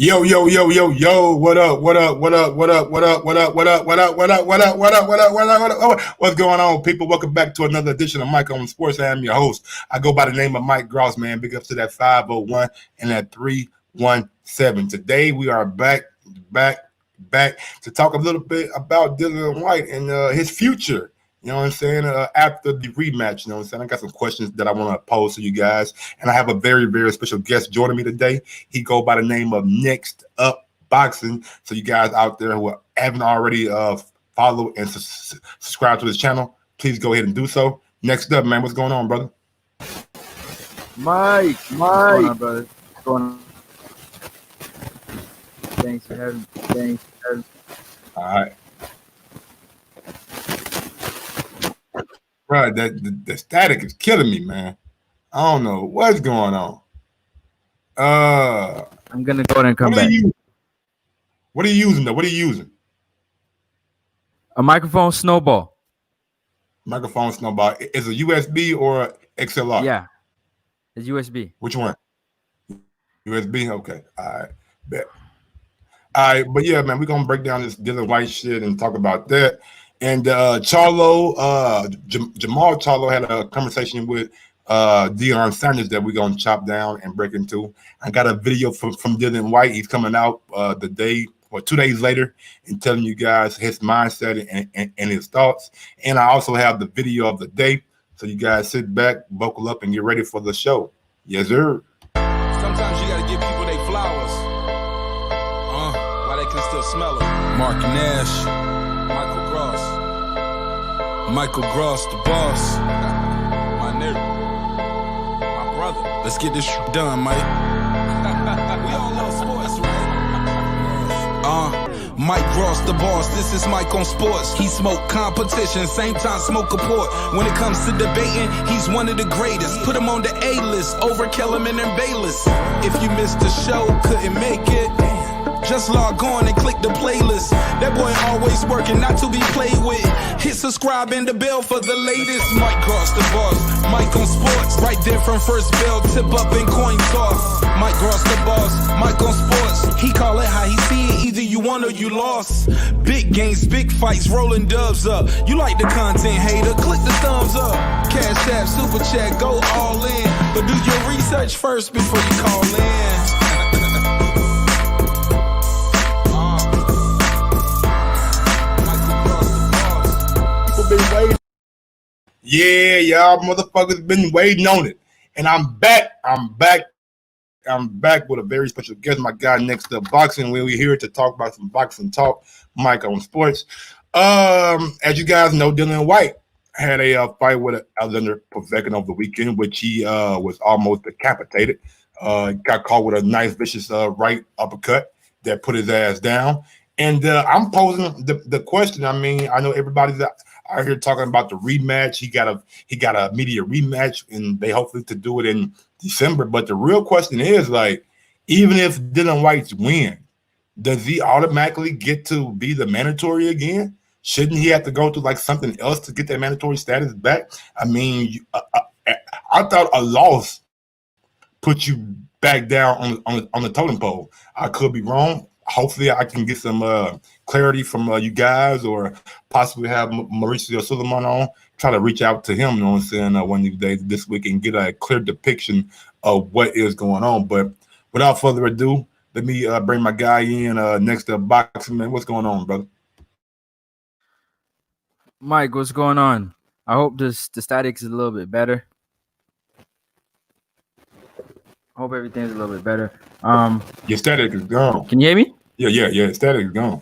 Yo, yo, yo, yo, yo, what up, what up, what up, what up, what up, what up, what up, what up, what up, what up, what up, what up, what up, what up, what's going on, people? Welcome back to another edition of Mike on Sports. I am your host. I go by the name of Mike Gross, man. Big ups to that 501 and that 317. Today we are back to talk a little bit about Dillian Whyte and his future. You know what I'm saying? After the rematch, you know what I'm saying? I got some questions that I want to pose to you guys. And I have a very, very special guest joining me today. He go by the name of Next Up Boxing. So you guys out there who haven't already followed and subscribed to his channel, please go ahead and do so. Next up, man, what's going on, brother? Mike. What's going on, brother? What's going on? Thanks for having me. All right. Bro, the static is killing me, man. I don't know what's going on. I'm gonna go ahead and come back. What are you using though? What are you using? A microphone snowball. Microphone snowball. Is it USB or XLR? Yeah, it's USB. Which one? USB. Okay. All right. Bet. All right, but yeah, man, we're gonna break down this Dillian Whyte shit and talk about that. And Jamal Charlo had a conversation with Deion Sanders that we're gonna chop down and break into. I got a video from Dillian Whyte. He's coming out the day or 2 days later and telling you guys his mindset and his thoughts. And I also have the video of the day. So you guys sit back, buckle up, and get ready for the show. Yes, sir. Sometimes you gotta give people their flowers. While they can still smell them. Mark Nash. Michael Gross, the boss. My nigga. My brother. Let's get this done, Mike. We all love sports, right? Mike Gross, the boss. This is Mike on Sports. He smoke competition, same time smoke a port. When it comes to debating, he's one of the greatest. Put him on the A-list over Kellerman and Bayless. If you missed the show, couldn't make it, just log on and click the playlist. That boy always working, not to be played with. Hit subscribe and the bell for the latest. Mike Gross, the boss. Mike on Sports. Right there from first bell, tip up and coin toss. Mike Gross, the boss. Mike on Sports. He call it how he see it. Either you won or you lost. Big games, big fights, rolling dubs up. You like the content, hater? Click the thumbs up. Cashapp, super chat, go all in. But do your research first before you call in. Yeah, y'all motherfuckers been waiting on it. And I'm back with a very special guest, my guy Next Up Boxing. We're here to talk about some boxing talk, Mike on Sports. As you guys know, Dillian Whyte had a fight with Alexander Povetkin over the weekend, which he was almost decapitated. Got caught with a nice, vicious right uppercut that put his ass down. And I'm posing the question. I mean, I know everybody's out here talking about the rematch. He got a media rematch, and they hopefully to do it in December. But the real question is, like, even if Dillian Whyte win, does he automatically get to be the mandatory again? Shouldn't he have to go through like something else to get that mandatory status back? I mean, I thought a loss put you back down on the totem pole. I could be wrong. Hopefully I can get some clarity from you guys, or possibly have Mauricio Suleiman on, try to reach out to him, you know what I'm saying, one of these days this week and get a clear depiction of what is going on. But without further ado, let me bring my guy in, Next Up Boxing. Man, what's going on, brother? Mike, what's going on? I hope the static is a little bit better. I hope everything's a little bit better. Your static is gone. Can you hear me? Yeah. Static is gone.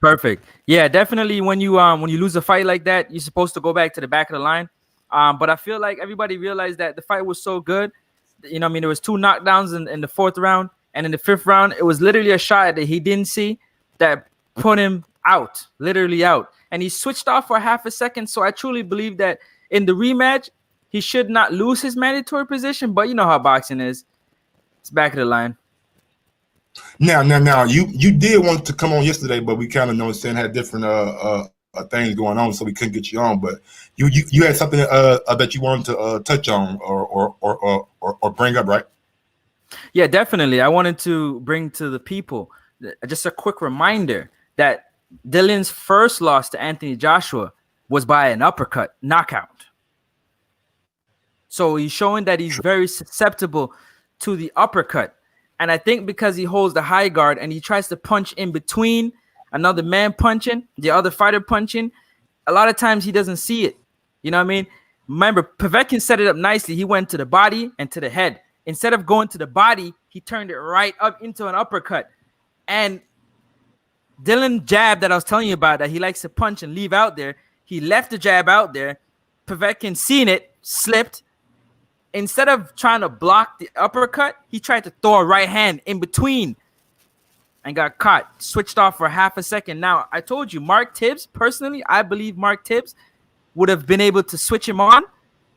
Perfect. Yeah, definitely. When you lose a fight like that, you're supposed to go back to the back of the line. But I feel like everybody realized that the fight was so good. You know, I mean, there was 2 knockdowns in the 4th round, and in the 5th round, it was literally a shot that he didn't see that put him out, literally out. And he switched off for half a second. So I truly believe that in the rematch, he should not lose his mandatory position. But you know how boxing is. It's back of the line. Now, you did want to come on yesterday, but we kind of had different things going on, so we couldn't get you on. But you had something that you wanted to touch on or bring up, right? Yeah, definitely. I wanted to bring to the people just a quick reminder that Dillian's first loss to Anthony Joshua was by an uppercut knockout. So he's showing that he's very susceptible to the uppercut. And I think because he holds the high guard and he tries to punch in between another man punching, the other fighter punching, a lot of times he doesn't see it. You know what I mean? Remember, Povetkin set it up nicely. He went to the body and to the head. Instead of going to the body, he turned it right up into an uppercut. And Dillian jab that I was telling you about that he likes to punch and leave out there, he left the jab out there. Povetkin seen it, slipped. Instead of trying to block the uppercut, he tried to throw a right hand in between and got caught, switched off for half a second. Now, I told you, Mark Tibbs, personally, I believe Mark Tibbs would have been able to switch him on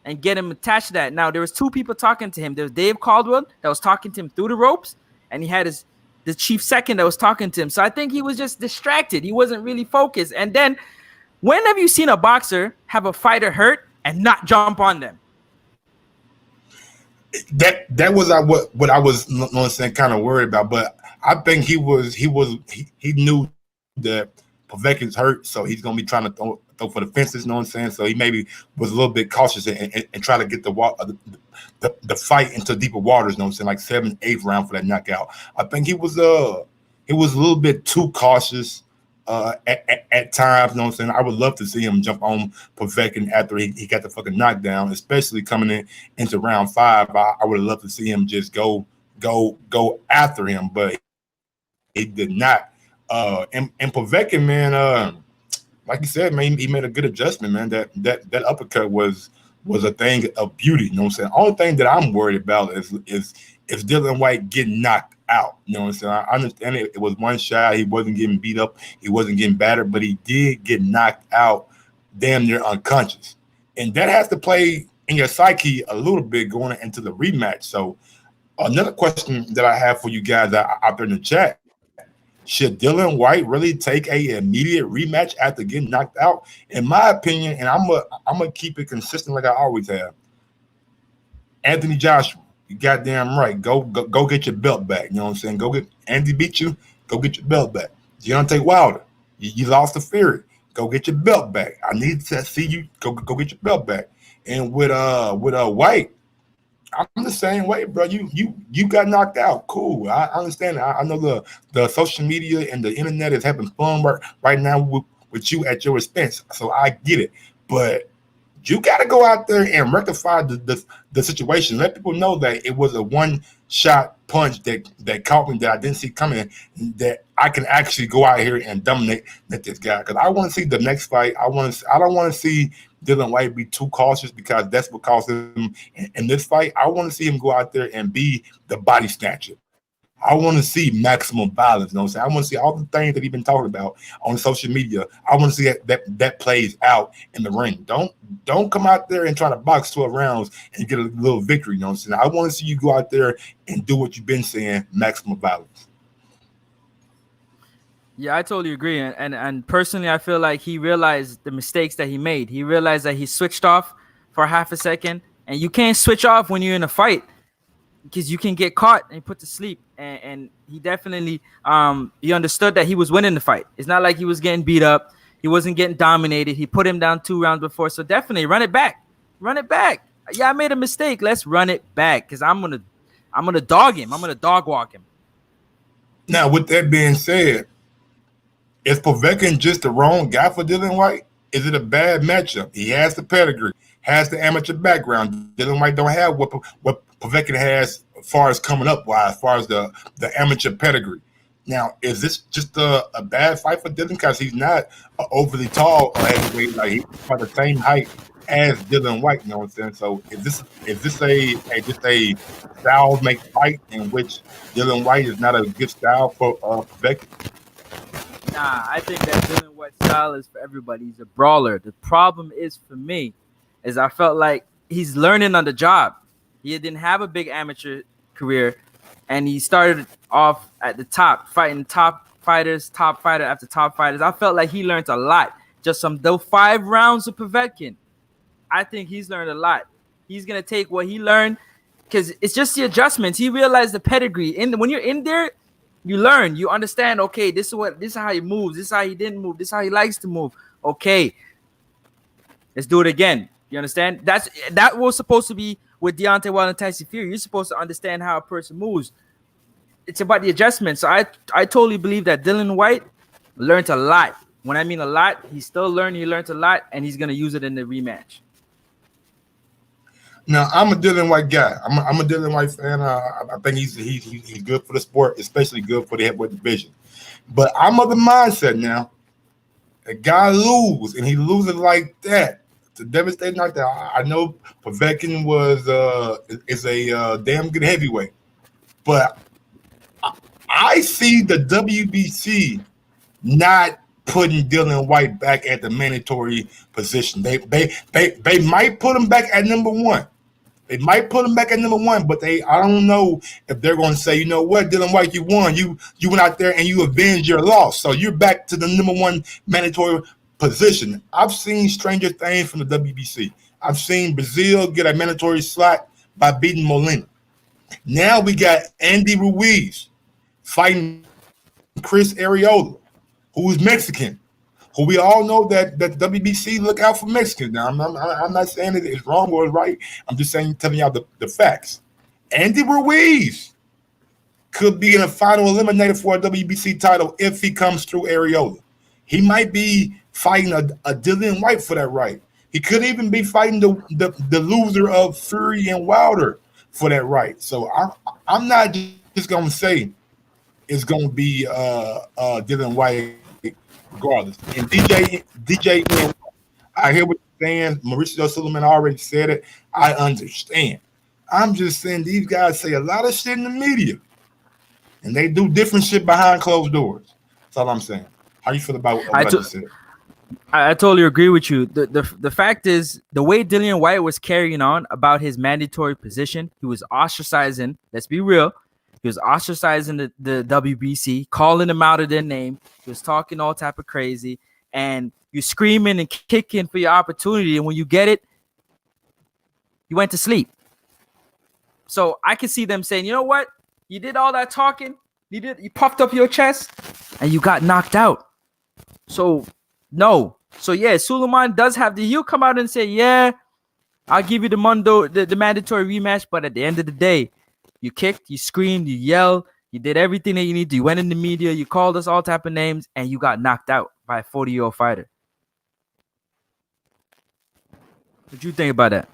and get him attached to that. Now, there was two people talking to him. There was Dave Caldwell that was talking to him through the ropes, and he had the chief second that was talking to him. So I think he was just distracted. He wasn't really focused. And then, when have you seen a boxer have a fighter hurt and not jump on them? That was what I was kind of worried about, but I think he knew that Povetkin's hurt, so he's gonna be trying to throw for the fences. You know what I'm saying? So he maybe was a little bit cautious and try to get the fight into deeper waters. You know what I'm saying? Like 7th, 8th round for that knockout. I think he was a little bit too cautious at times. You know what I'm saying? I would love to see him jump on Povetkin after he got the fucking knockdown, especially coming into round 5. I would love to see him just go after him, but he did not. And Povetkin, man, like you said, man, he made a good adjustment, man. That uppercut was a thing of beauty. You know what I'm saying? Only thing that I'm worried about is Dillian Whyte getting knocked out. You know what I'm saying? I understand it was one shot. He wasn't getting beat up. He wasn't getting battered, but he did get knocked out damn near unconscious. And that has to play in your psyche a little bit going into the rematch. So another question that I have for you guys out there in the chat: should Dillian Whyte really take a immediate rematch after getting knocked out? In my opinion, and I'm gonna keep it consistent like I always have, Anthony Joshua, you goddamn right. Go get your belt back. You know what I'm saying? Go get Andy beat you. Go get your belt back. Deontay Wilder, you lost the Fury. Go get your belt back. I need to see you go get your belt back. And with Whyte, I'm the same way, bro. You got knocked out. Cool. I understand. I know the social media and the internet is having fun right now with you at your expense. So I get it. But you got to go out there and rectify the situation. Let people know that it was a one-shot punch that caught me that I didn't see coming, that I can actually go out here and dominate this guy. Because I want to see the next fight. I don't want to see Dillian Whyte be too cautious, because that's what caused him in this fight. I want to see him go out there and be the body snatcher. I want to see maximum violence. You know what I'm saying? I want to see all the things that he's been talking about on social media. I want to see that plays out in the ring. Don't come out there and try to box 12 rounds and get a little victory. You know what I'm saying? I want to see you go out there and do what you've been saying, maximum violence. Yeah, I totally agree. And personally, I feel like he realized the mistakes that he made. He realized that he switched off for half a second, and you can't switch off when you're in a fight, because you can get caught and put to sleep. And he definitely he understood that he was winning the fight. It's not like he was getting beat up. He wasn't getting dominated. He put him down 2 rounds before. So definitely run it back. Run it back. Yeah, I made a mistake. Let's run it back, because I'm gonna dog him. I'm gonna dog walk him. Now, with that being said, is Povetkin just the wrong guy for Dillian Whyte? Is it a bad matchup? He has the pedigree, has the amateur background. Dillian Whyte don't have what Povetkin has as far as coming up wise, as far as the amateur pedigree. Now, is this just a bad fight for Dillian, because he's not overly tall or heavyweight? Like, he's about the same height as Dillian Whyte. You know what I'm saying? So is this a style make fight in which Dillian Whyte is not a good style for Povetkin? Nah, I think that Dillian Whyte's style is for everybody. He's a brawler. The problem is, for me, is I felt like he's learning on the job. He didn't have a big amateur career, and he started off at the top, fighting top fighters, top fighter after top fighters. I felt like he learned a lot just from those 5 rounds of Povetkin. I think he's learned a lot. He's going to take what he learned, because it's just the adjustments. He realized the pedigree. When you're in there, you learn, you understand. Okay, this is how he moves. This is how he didn't move. This is how he likes to move. Okay, let's do it again. You understand? That was supposed to be with Deontay Wilder and Tyson Fury. You're supposed to understand how a person moves. It's about the adjustments. So I totally believe that Dillian Whyte learned a lot. When I mean a lot, he's still learning. He learned a lot, and he's gonna use it in the rematch. Now, I'm a Dillian Whyte guy. I'm a Dillian Whyte fan. I think he's good for the sport, especially good for the heavyweight division. But I'm of the mindset now. A guy lose, and he loses like that. It's a devastating like that. I know Povetkin is a damn good heavyweight, but I see the WBC not putting Dillian Whyte back at the mandatory position. They might put him back at number one. They might put him back at number one, but I don't know if they're going to say, you know what, Dillian Whyte, you won. You went out there and you avenged your loss. So you're back to the number one mandatory position. I've seen stranger things from the WBC. I've seen Brazil get a mandatory slot by beating Molina. Now we got Andy Ruiz fighting Chris Arreola, who is Mexican, who we all know that the WBC look out for Mexicans. Now, I'm not saying it is wrong or right. I'm just telling y'all the facts. Andy Ruiz could be in a final eliminator for a WBC title if he comes through Arreola. He might be fighting a Dillian Whyte for that right. He could even be fighting the loser of Fury and Wilder for that right. So I'm not just going to say it's going to be Dillian Whyte regardless. And DJ, I hear what you're saying. Mauricio Suleiman already said it. I understand. I'm just saying these guys say a lot of shit in the media, and they do different shit behind closed doors. That's all I'm saying. How you feel about what I just said? I totally agree with you. The fact is, the way Dillian Whyte was carrying on about his mandatory position, he was ostracizing. Let's be real. He was ostracizing the WBC, calling them out of their name. He was talking all type of crazy, and you're screaming and kicking for your opportunity. And when you get it, you went to sleep. So I can see them saying, you know what? You did all that talking. You puffed up your chest, and you got knocked out. So no. So yeah, Suleiman does have he'll come out and say, yeah, I'll give you the mandatory rematch. But at the end of the day, you kicked, you screamed, you yelled, you did everything that you need to. You went in the media, you called us all type of names, and you got knocked out by a 40-year-old fighter. What do you think about that?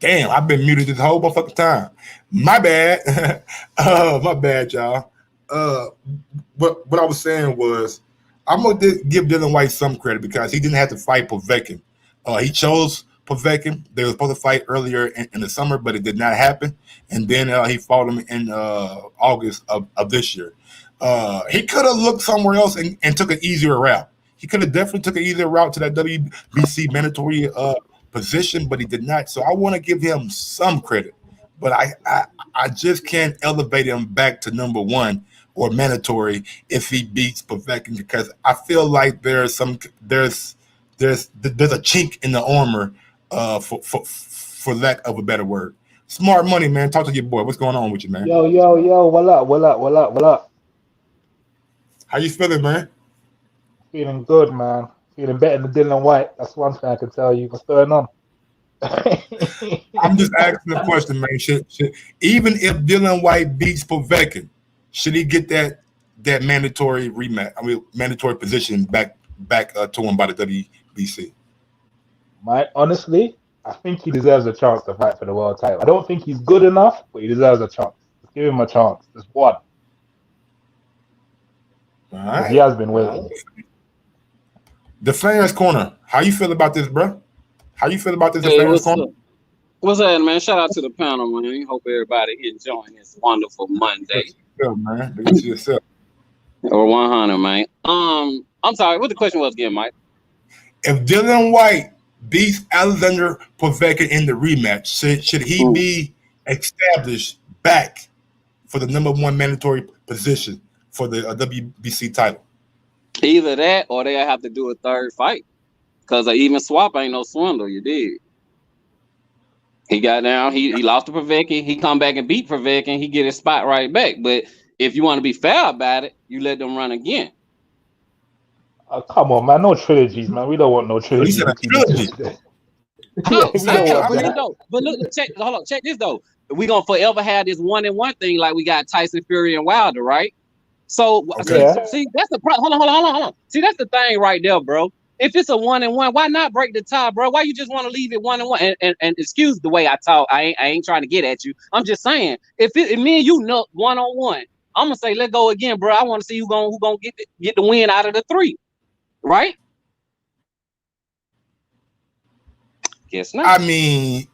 Damn, I've been muted this whole motherfucking time. My bad. My bad, y'all. What I was saying was, I'm going to give Dillian Whyte some credit because he didn't have to fight Povetkin. He chose Povetkin. They were supposed to fight earlier in the summer, but it did not happen. And then he fought him in August of this year. He could have looked somewhere else and took an easier route. He could have definitely took an easier route to that WBC mandatory position, but he did not. So I want to give him some credit, but I just can't elevate him back to number one or mandatory if he beats Povetkin, because I feel like there's a chink in the armor, for lack of a better word. Smart money, man. Talk to your boy. What's going on with you, man? Yo, what up? How you feeling, man? Feeling good, man. Feeling better than Dillian Whyte. That's one thing I can tell you. What's going on? I'm just asking the question, man. Should even if Dillian Whyte beats Povetkin, should he get that mandatory rematch? I mean, mandatory position back to him by the WBC? Honestly, I think he deserves a chance to fight for the world title. I don't think he's good enough, but he deserves a chance. Just give him a chance. Just one. All right. He has been waiting. The fans corner. How you feel about this, bro? How you feel about this Hey, advanced corner? what's that, man? Shout out to the panel, man. Hope everybody enjoying this wonderful Monday. Yeah, man. Look at yourself. Or 100, man. I'm sorry. What the question was again, Mike? If Dillian Whyte beats Alexander Povetkin in the rematch, should he be established back for the #1 mandatory position for the WBC title? Either that, or they have to do a third fight. Because an even swap ain't no swindle. You did. He got down. He lost to Povetkin. He come back and beat Povetkin. He get his spot right back. But if you want to be fair about it, you let them run again. Come on, man. No trilogies, man. We don't want no trilogies. But look, hold on, check this though. We gonna forever have this 1-1 thing like we got Tyson Fury and Wilder, right? So see, that's the problem. Hold on. See, that's the thing right there, bro. If it's a 1-1, why not break the tie, bro? Why you just want to leave it 1-1? And excuse the way I talk. I ain't trying to get at you. I'm just saying, if me and you know 1-on-1, I'm gonna say let's go again, bro. I want to see who gonna get the win out of the 3, right? Guess not. I mean,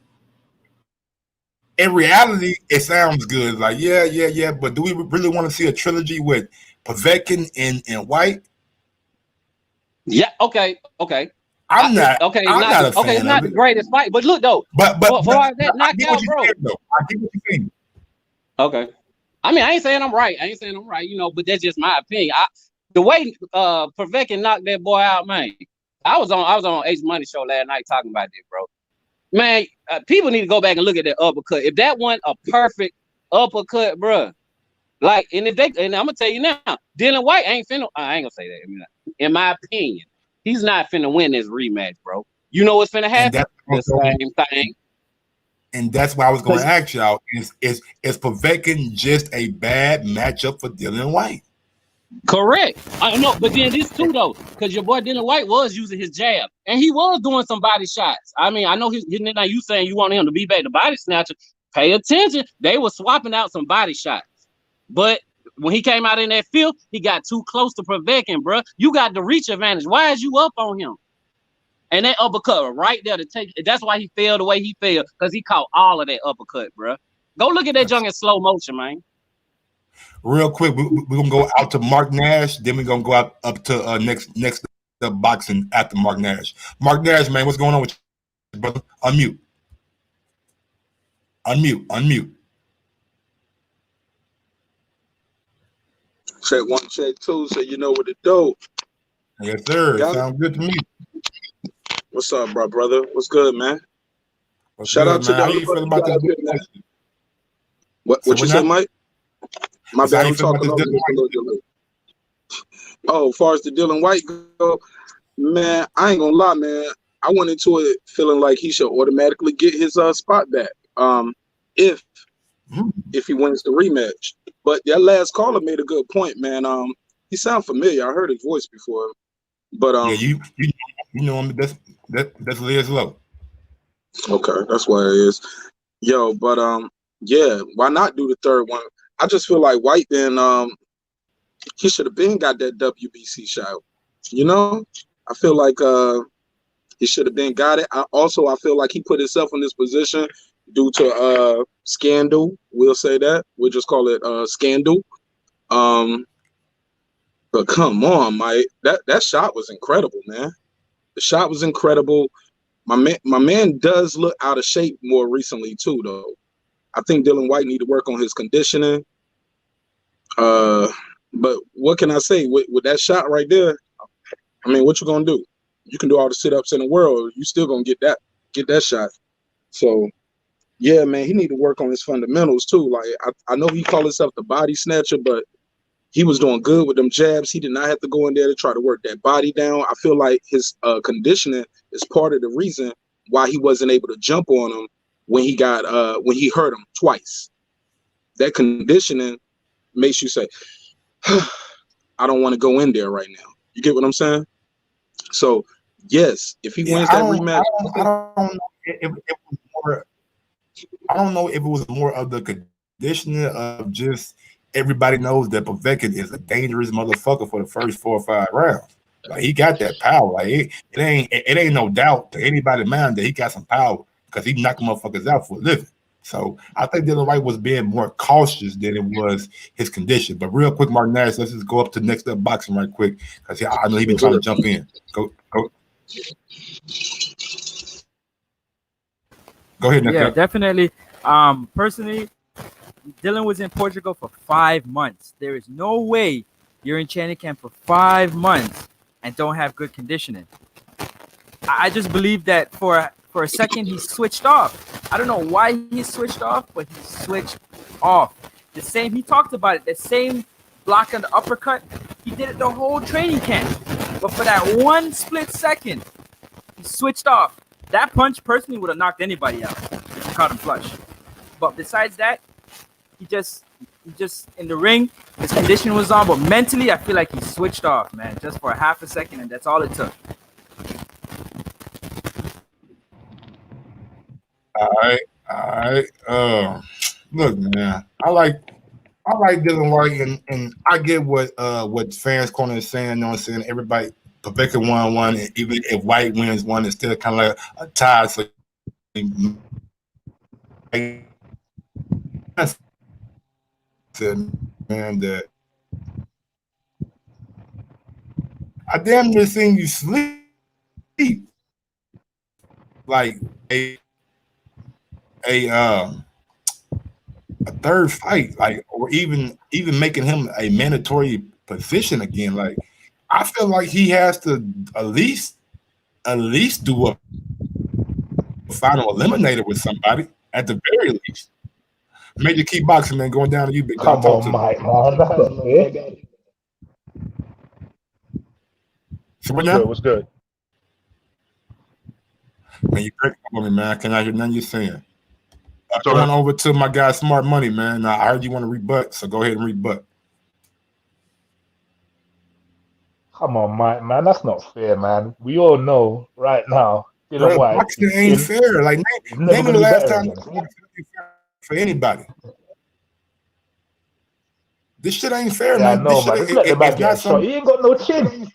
in reality, it sounds good. Like, yeah. But do we really want to see a trilogy with Povetkin and White? Yeah. Okay. I'm not. Okay. I'm not a fan it's not of the greatest fight, but look though. But for all that knockout, bro. I get what you're saying. Okay. I mean, I ain't saying I'm right. You know, but that's just my opinion. The way Povetkin knocked that boy out, man. I was on Ace Money Show last night talking about this, bro. Man, people need to go back and look at that uppercut. If that wasn't a perfect uppercut, bro, like, and I'm gonna tell you now, Dillian Whyte ain't finna. I ain't gonna say that. In my opinion, he's not finna win this rematch, bro. You know what's finna happen? The same thing. And that's why I was going to ask y'all: is Povetkin just a bad matchup for Dillian Whyte? Correct. I know, but then this too though, because your boy Dillian Whyte was using his jab, and he was doing some body shots. I mean, I know now you saying you want him to be back the body snatcher. Pay attention. They were swapping out some body shots, but when he came out in that field, he got too close to Povetkin, bro. You got the reach advantage. Why is you up on him? And that uppercut right there to take. That's why he fell the way he fell, because he caught all of that uppercut, bro. Go look at that junk in slow motion, man. Real quick, we're gonna go out to Mark Nash, then we're gonna go up to next boxing after Mark Nash. Mark Nash, man, what's going on with you, brother? Unmute. Check 1, check 2, so you know what to do. Yes, sir. Sounds good to me. What's up, brother? What's good, man? Shout out to how you feel about this? What you say, Mike? My bad, I'm talking over this a little bit. Oh, as far as the Dillian Whyte go, man, I ain't gonna lie, man. I went into it feeling like he should automatically get his spot back. If he wins the rematch. But that last caller made a good point, man. He sound familiar. I heard his voice before. But yeah, you know him. That's Liz Lowe. Okay, that's what it is. Yo, but yeah, why not do the third one? I just feel like White then he should have been got that WBC shot. You know, I feel like he should have been got it. I feel like he put himself in this position due to scandal. We'll say that. We'll just call it scandal. But come on, Mike. That shot was incredible, man. The shot was incredible. My man does look out of shape more recently too, though. I think Dillian Whyte need to work on his conditioning. But what can I say with that shot right there? I mean, what you gonna do? You can do all the sit-ups in the world. You still gonna get that shot. So yeah, man, he need to work on his fundamentals too. Like I know he called himself the body snatcher, but he was doing good with them jabs. He did not have to go in there to try to work that body down. I feel like his conditioning is part of the reason why he wasn't able to jump on him when he hurt him twice. That conditioning makes you say, I don't want to go in there right now. You get what I'm saying? So yes, if he wins that rematch, I don't know if it was more of the conditioning of just everybody knows that Povetkin is a dangerous motherfucker for the first 4 or 5 rounds. Like he got that power. Like it ain't no doubt to anybody's mind that he got some power because he knocked motherfuckers out for a living. So I think Dillian Whyte was being more cautious than it was his condition. But real quick, Martinez, let's just go up to next up boxing right quick because I know he's been trying to jump in. Go ahead, Nick. Yeah, definitely. Personally, Dillian was in Portugal for 5 months. There is no way you're in training camp for 5 months and don't have good conditioning. I just believe that for a second he switched off. I don't know why he switched off, but he switched off. The same, he talked about it, the same block and the uppercut, he did it the whole training camp. But for that one split second, he switched off. That punch personally would have knocked anybody out if he caught him flush. But besides that, he just in the ring, his condition was on, but mentally I feel like he switched off, man, just for a half a second, and that's all it took. All right. Look, man, I like Dillian Whyte, and I get what fans corner is saying. You know what I'm saying? Everybody, Povetkin won one, and even if Whyte wins one, it's still kind of like a tie. So, man, that I damn near seen you sleep like a third fight, like, or even making him a mandatory position again. Like, I feel like he has to at least do a final eliminator with somebody at the very least. Major Key Boxing, man, going down to you, big dog. Come on, Mike, man. So what now? What's good? Man, you breaking up on me, man. Can I hear nothing you're saying? Going over to my guy Smart Money, man. I heard you want to rebut, so go ahead and rebut. Come on, Mike, man. That's not fair, man. We all know right now. Dillian Whyte, boxing ain't fair. Like, name the last time for anybody. This shit ain't fair, Yeah, man. no, man. Just let the man get a shot. He ain't got no chin.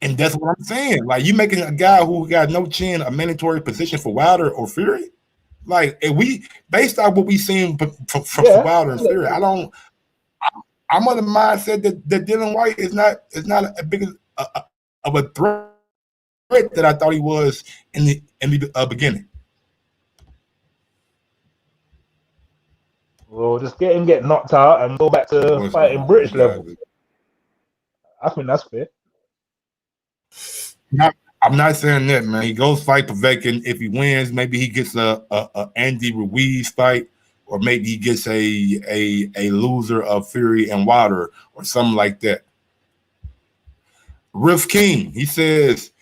And that's what I'm saying. Like, you making a guy who got no chin a mandatory position for Wilder or Fury? Like, if we based on what we seen from Wilder and Fury, I'm on the mindset that Dillian Whyte is not a big of a threat that I thought he was in the beginning. Well, just get knocked out and go back to fighting British level. I think that's fair. I'm not saying that, man. He goes fight Povetkin. If he wins, maybe he gets a Andy Ruiz fight, or maybe he gets a loser of Fury and Wilder or something like that. Riff King, he says,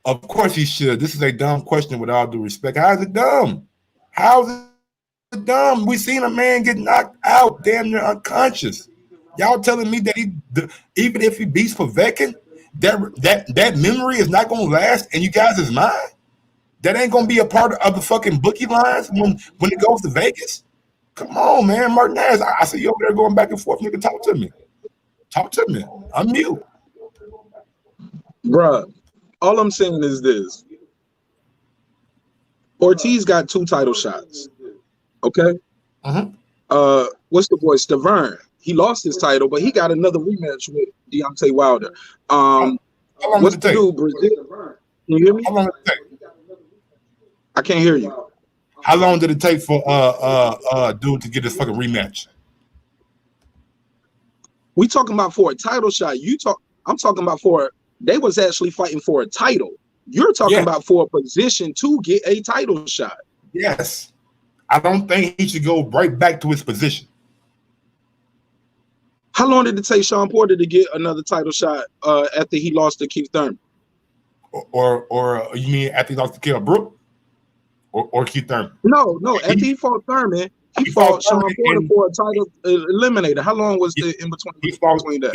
of course he should. This is a dumb question with all due respect. How's it dumb? How's it dumb? We seen a man get knocked out, damn near unconscious. Y'all telling me that even if he beats Povetkin, that memory is not gonna last in you guys' mind? That ain't gonna be a part of the fucking bookie lines when it goes to Vegas? Come on, man. Martinez, I see you over there going back and forth. Nigga, talk to me. Unmute. Bruh, all I'm saying is this. Ortiz got 2 title shots. Okay? What's the boy? Stavern. He lost his title, but he got another rematch with Deontay Wilder. What's the dude, Brazil? Can you hear me? How long did it take? I can't hear you. How long did it take for dude to get his fucking rematch? We talking about for a title shot. I'm talking about they was actually fighting for a title. You're talking about for a position to get a title shot. Yes. I don't think he should go right back to his position. How long did it take Sean Porter to get another title shot after he lost to Keith Thurman? Or you mean after he lost to Kell Brook? Or Keith Thurman? No. After he fought Thurman, he fought Sean Porter for a title eliminator. How long was the in between? He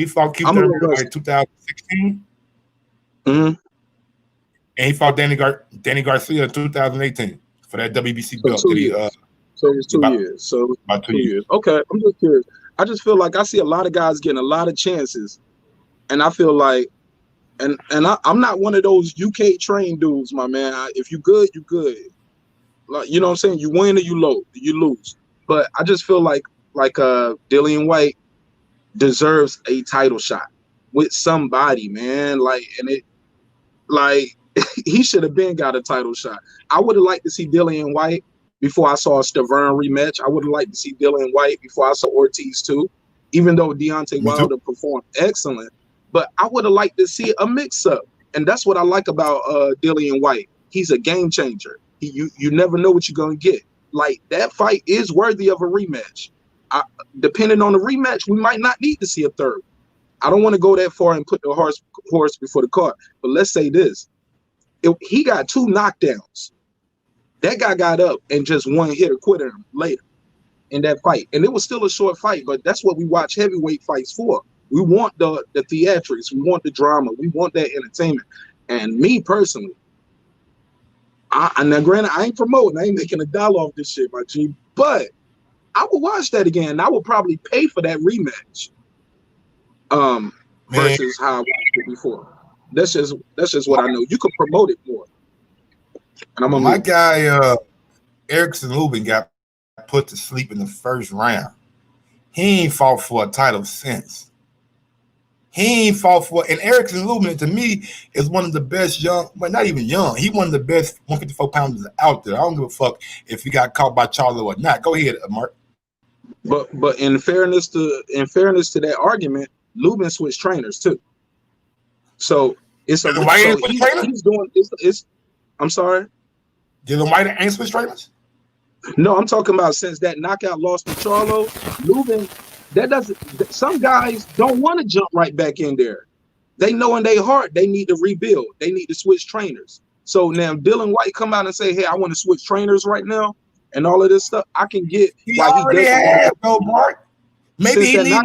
fought Keith Thurman in like 2016. And he fought Danny Garcia in 2018 for that WBC belt. So it was 2 years. So about 2 years. Okay, I'm just curious. I just feel like I see a lot of guys getting a lot of chances, and I feel like, I'm not one of those UK trained dudes, my man. If you good, you good. Like, you know what I'm saying? You win or you lose. But I just feel like Dillian Whyte deserves a title shot with somebody, man. He should have been got a title shot. I would have liked to see Dillian Whyte before I saw Stavern rematch. I would have liked to see Dillian Whyte before I saw Ortiz too, even though Deontay Wilder performed excellent. But I would have liked to see a mix-up. And that's what I like about Dillian Whyte. He's a game changer. You never know what you're going to get. Like, that fight is worthy of a rematch. Depending on the rematch, we might not need to see a third. I don't want to go that far and put the horse before the cart. But let's say this. He got 2 knockdowns. That guy got up and just one hit or quit him later in that fight. And it was still a short fight, but that's what we watch heavyweight fights for. We want the theatrics. We want the drama. We want that entertainment. And me personally, now granted, I ain't promoting. I ain't making $1 off this shit, my G. But I would watch that again. I would probably pay for that rematch. Versus how I watched it before. That's just what I know. You can promote it more. And my guy Erickson Lubin got put to sleep in the first round. He ain't fought for a title since. He ain't fought for, and Erickson Lubin to me is one of the best young, but not even young. He one of the best 154 pounders out there. I don't give a fuck if he got caught by Charlo or not. Go ahead, Mark. But in fairness to that argument, Lubin switched trainers too. So it's a he's doing it's I'm sorry. Dillian Whyte ain't switched trainers? No, I'm talking about since that knockout loss to Charlo, Lubin, some guys don't want to jump right back in there. They know in their heart they need to rebuild. They need to switch trainers. So now Dillian Whyte come out and say, hey, I want to switch trainers right now and all of this stuff. I can get why he has no Mark. Maybe he need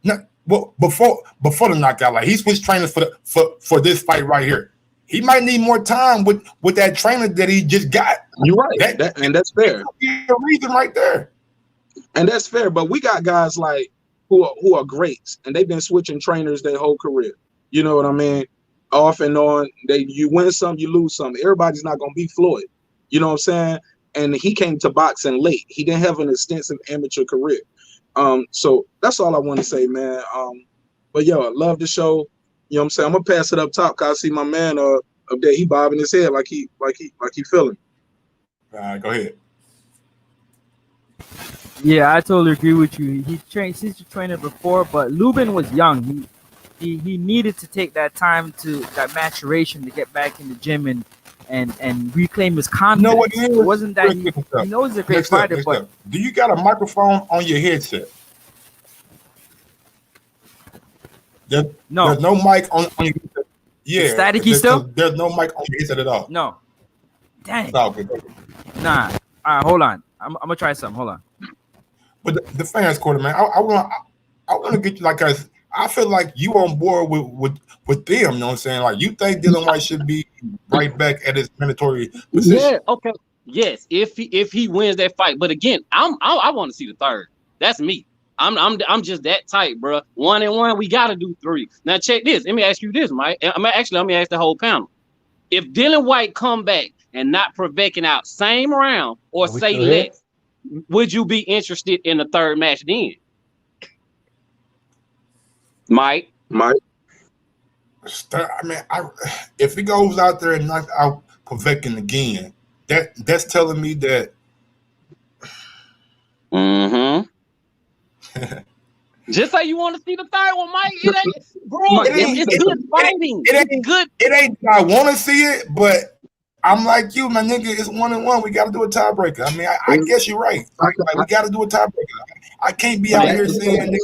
no, well, before the knockout, like he switched trainers for this fight right here. He might need more time with that trainer that he just got. You're right, and that's fair. The reason right there, and that's fair. But we got guys like who are greats, and they've been switching trainers their whole career. You know what I mean? Off and on. You win some, you lose some. Everybody's not gonna be Floyd. You know what I'm saying? And he came to boxing late. He didn't have an extensive amateur career. So that's all I want to say, man. But yo, I love the show. You know what I'm saying? I'm gonna pass it up top because I see my man up there. He bobbing his head like he feeling. All right, go ahead. Yeah, I totally agree with you. He's a trainer before, but Lubin was young. He needed to take that time that maturation to get back in the gym and reclaim his confidence. You know what it wasn't that he knows he's a great fighter, but do you got a microphone on your headset? No. There's no mic on your headset. Yeah. Staticky still? There's no mic on your headset at all. No. Dang. It's all good. Nah. All right, hold on. I'm gonna try something. Hold on. But the fans quarter, man, I want to get you, like, cause I feel like you on board with them. You know what I'm saying? Like, you think Dillian Whyte should be right back at his mandatory position? Yeah. Okay. Yes. If he wins that fight, but again, I want to see the third. That's me. I'm just that tight, bro. 1-1, we gotta do 3. Now check this. Let me ask you this, Mike. Let me ask the whole panel. If Dillian Whyte come back and not Povetkin out same round or say less, would you be interested in the third match then? Mike? I mean, if he goes out there and knocks out Povetkin again, that's telling me that. Mm-hmm. Just say you want to see the third one, Mike. It ain't, bro. It's good fighting. It's good. It ain't. I want to see it, but I'm like you, my nigga. It's 1-1. We got to do a tiebreaker. I mean, I guess you're right. Like, we got to do a tiebreaker. I can't be out here saying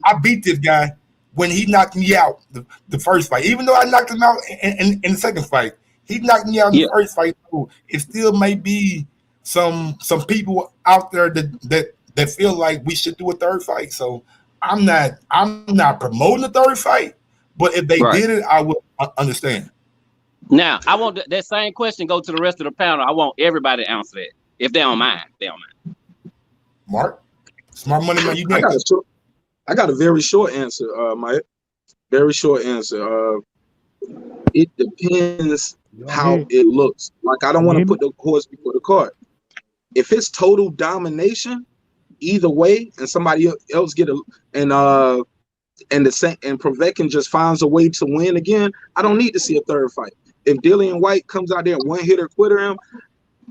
I beat this guy when he knocked me out the first fight. Even though I knocked him out in the second fight, he knocked me out in the first fight. So it still may be some people out there that feel like we should do a third fight. So I'm not promoting the third fight, but if they did it, I would understand. Now, I want that same question go to the rest of the panel. I want everybody to answer that if they don't mind. Mark? Smart money, man. You I got next. I got a very short answer, Mike. Very short answer. It depends how it looks. Like, I don't want to put the horse before the cart. If it's total domination, either way, and somebody else get and Povetkin just finds a way to win again, I don't need to see a third fight. If Dillian Whyte comes out there and one hitter quitter him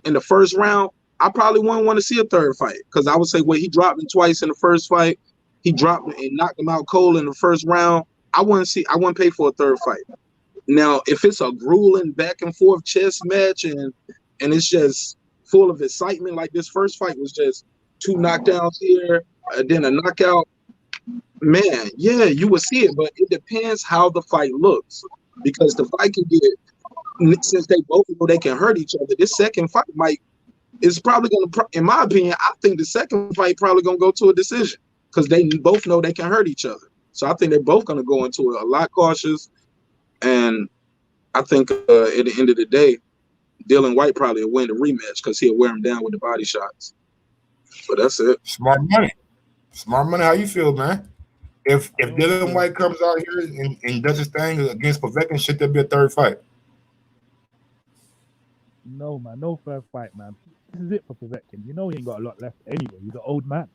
in the first round, I probably wouldn't want to see a third fight, because I would say, well, he dropped him twice in the first fight. He dropped him and knocked him out cold in the first round. I wouldn't pay for a third fight. Now, if it's a grueling back and forth chess match and it's just full of excitement, like this first fight was just 2 knockdowns here, then a knockout, man, yeah, you will see it, but it depends how the fight looks, because the fight can get, since they both know they can hurt each other, this second fight is probably going to, in my opinion, I think the second fight probably going to go to a decision, because they both know they can hurt each other. So I think they're both going to go into it a lot cautious, and I think at the end of the day, Dillian Whyte probably will win the rematch because he'll wear him down with the body shots. So that's it. Smart money. Smart money. How you feel, man? If Dillian Whyte comes out here and does his thing against Povetkin, should there be a third fight? No, man. No third fight, man. This is it for Povetkin. You know he ain't got a lot left anyway. He's an old man.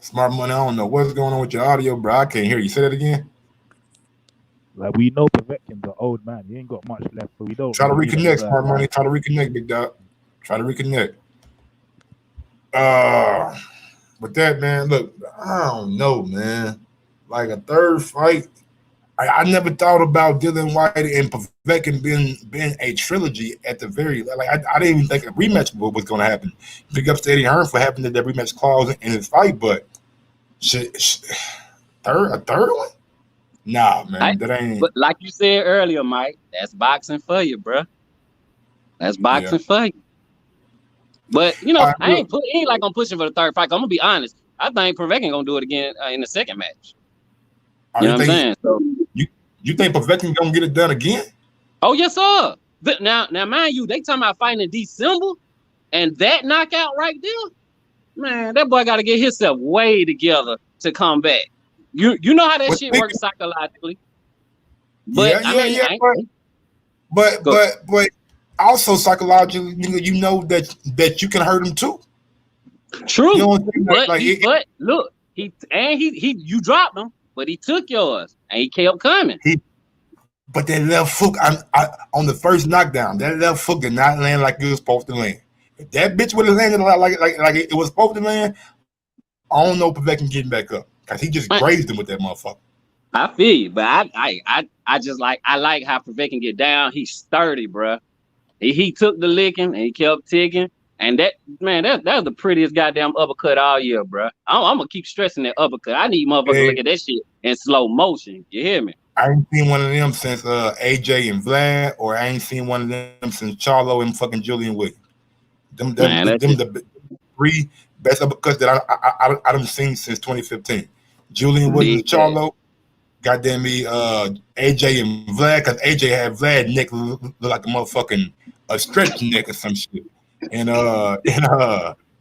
Smart money. I don't know what's going on with your audio, bro. I can't hear you. Say that again. Like, we know Povetkin's an old man. He ain't got much left, so we don't. Try to reconnect, smart money. Try to reconnect, big dog. Try to reconnect. With that, man, look, I don't know, man. Like a third fight, I never thought about Dillian Whyte and Povetkin being a trilogy at the very, like, I didn't even think a rematch was going to happen. Big ups to Eddie Hearn for having that rematch clause in his fight, but a third one? Nah, man, that ain't. But like you said earlier, Mike, that's boxing for you, bro. That's boxing for you. But you know, I ain't like I'm pushing for the third fight. I'm gonna be honest. I think Povetkin gonna do it again in the second match. You know what I'm saying? So you think Povetkin gonna get it done again? Oh yes, sir. Now, mind you, they talking about fighting in December, and that knockout right there, man, that boy got to get himself way together to come back. You know how that shit works psychologically. But but also psychologically, you know that you can hurt him too. True. You know what I'm saying? But look, you dropped him, but he took yours and he kept coming. But that left hook on the first knockdown, that left hook did not land like it was supposed to land. If that bitch would have landed like it was supposed to land, I don't know Povetkin getting back up, because he just grazed him with that motherfucker. I feel you, but I just like how Povetkin get down. He's sturdy, bro. He took the licking and he kept ticking. And that was the prettiest goddamn uppercut all year, bro. I'm gonna keep stressing that uppercut. I need motherfuckers to look at that shit in slow motion. You hear me? I ain't seen one of them since AJ and Vlad, or I ain't seen one of them since Charlo and fucking Julian Williams. Them the 3 best uppercuts that I done seen since 2015. Julian Williams, Charlo, goddamn me, AJ and Vlad, because AJ had Vlad neck look like a motherfucking stretch neck or some shit. And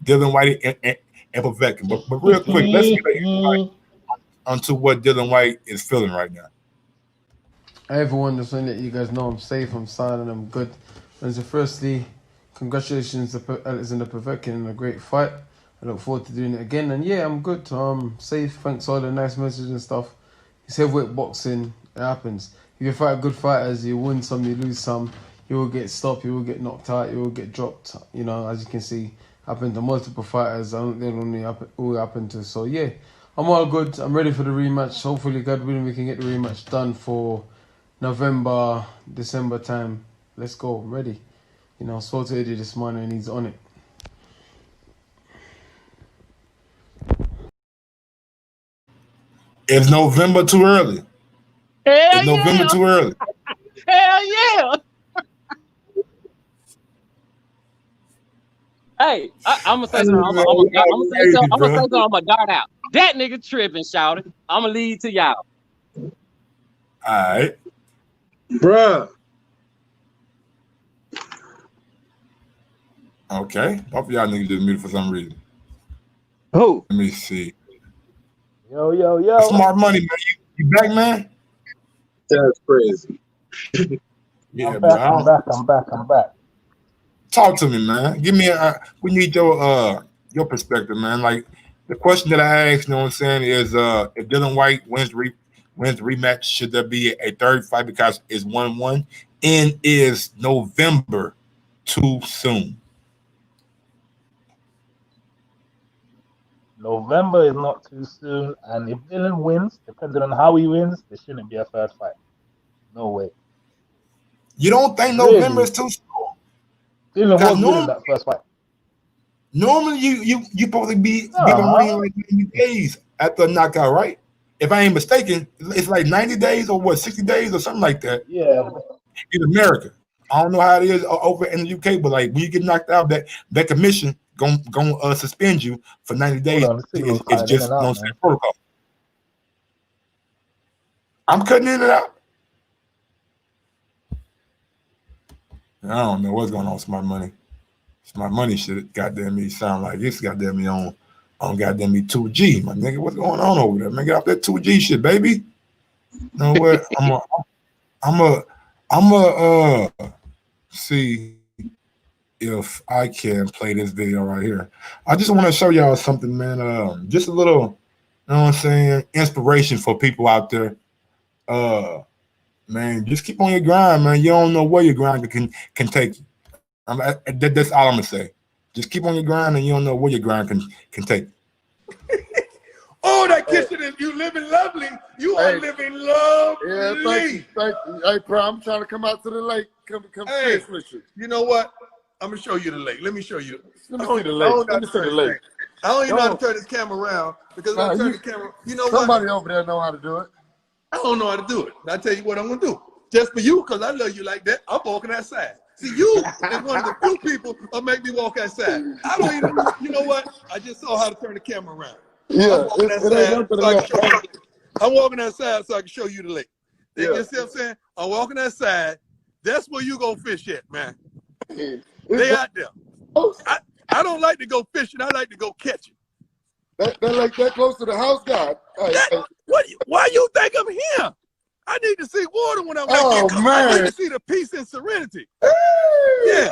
Dillian Whyte and Povetkin. But real quick, let's get onto what Dillian Whyte is feeling right now. Hey everyone, just want to let you guys know I'm safe, I'm sound, and I'm good. And so firstly, congratulations to Alexander Povetkin on a great fight. I look forward to doing it again. And yeah, I'm good. Safe, thanks for all the nice messages and stuff. It's heavyweight boxing, it happens. If you fight good fighters, you win some, you lose some. You will get stopped, you will get knocked out, you will get dropped. You know, as you can see, happened to multiple fighters. I don't think it will happen to. So yeah, I'm all good. I'm ready for the rematch. Hopefully, God willing, we can get the rematch done for November, December time. Let's go. I'm ready. You know, I spoke to Eddie this morning and he's on it. Is November too early? Hell is November too early? Hell yeah! Hey, I'm gonna say something. I'm gonna dart out. That nigga tripping, shouting. I'm gonna lead to y'all. All right, bruh. Okay. Both of y'all niggas just muted for some reason. Who? Let me see. Yo. Smart money, man. You back, man? That's crazy. Yeah, I'm bro. back. Talk to me, man. Give me we need your perspective, man. Like the question that I asked, you know what I'm saying, is if Dillian Whyte wins the rematch, should there be a third fight because it's 1-1? And is November too soon? November is not too soon, and if Dylan wins, depending on how he wins, there shouldn't be a third fight. No way. You don't think November is too soon? Dylan was winning that first fight. Normally, you supposed to be giving ring like 90 days after a knockout, right? If I ain't mistaken, it's like 90 days or what, 60 days or something like that. Yeah. In America, I don't know how it is over in the UK, but like when you get knocked out, that commission gonna suspend you for 90 days. It's just no protocol. I'm cutting in and out. I don't know what's going on with Smart Money. Smart Money should goddamn me sound like it's goddamn me on goddamn me 2G, my nigga. What's going on over there, man? Get off that 2G shit, baby. You know what? I'm a see if I can play this video right here. I just want to show y'all something, man. Just a little, you know what I'm saying, inspiration for people out there. Man, just keep on your grind, man. You don't know where your grind can take you. That's all I'm gonna say. Just keep on your grind, and you don't know where your grind can take you. Oh, that kitchen is you living lovely. You are living lovely. Yeah, thank you. Hey, bro, I'm trying to come out to the lake. Come fish with you. You know what? I'm gonna show you the lake. Let me show you. Let me see the lake. Let me see the lake. I don't even know how to turn this camera around because when I turn the camera, you know somebody what? over there know how to do it. I don't know how to do it. And I tell you what I'm gonna do. Just for you, because I love you like that, I'm walking outside. See, you is one of the few people that make me walk outside. I don't even, you know what? I just saw how to turn the camera around. Yeah, I'm walking outside so I can show you the lake. You see what I'm saying? I'm walking outside. That's where you go fish at, man. They out there. I don't like to go fishing. I like to go catching. That like that close to the house, God. Why you think I'm here? I need to see water when I'm right here. Man. I need to see the peace and serenity. Yeah.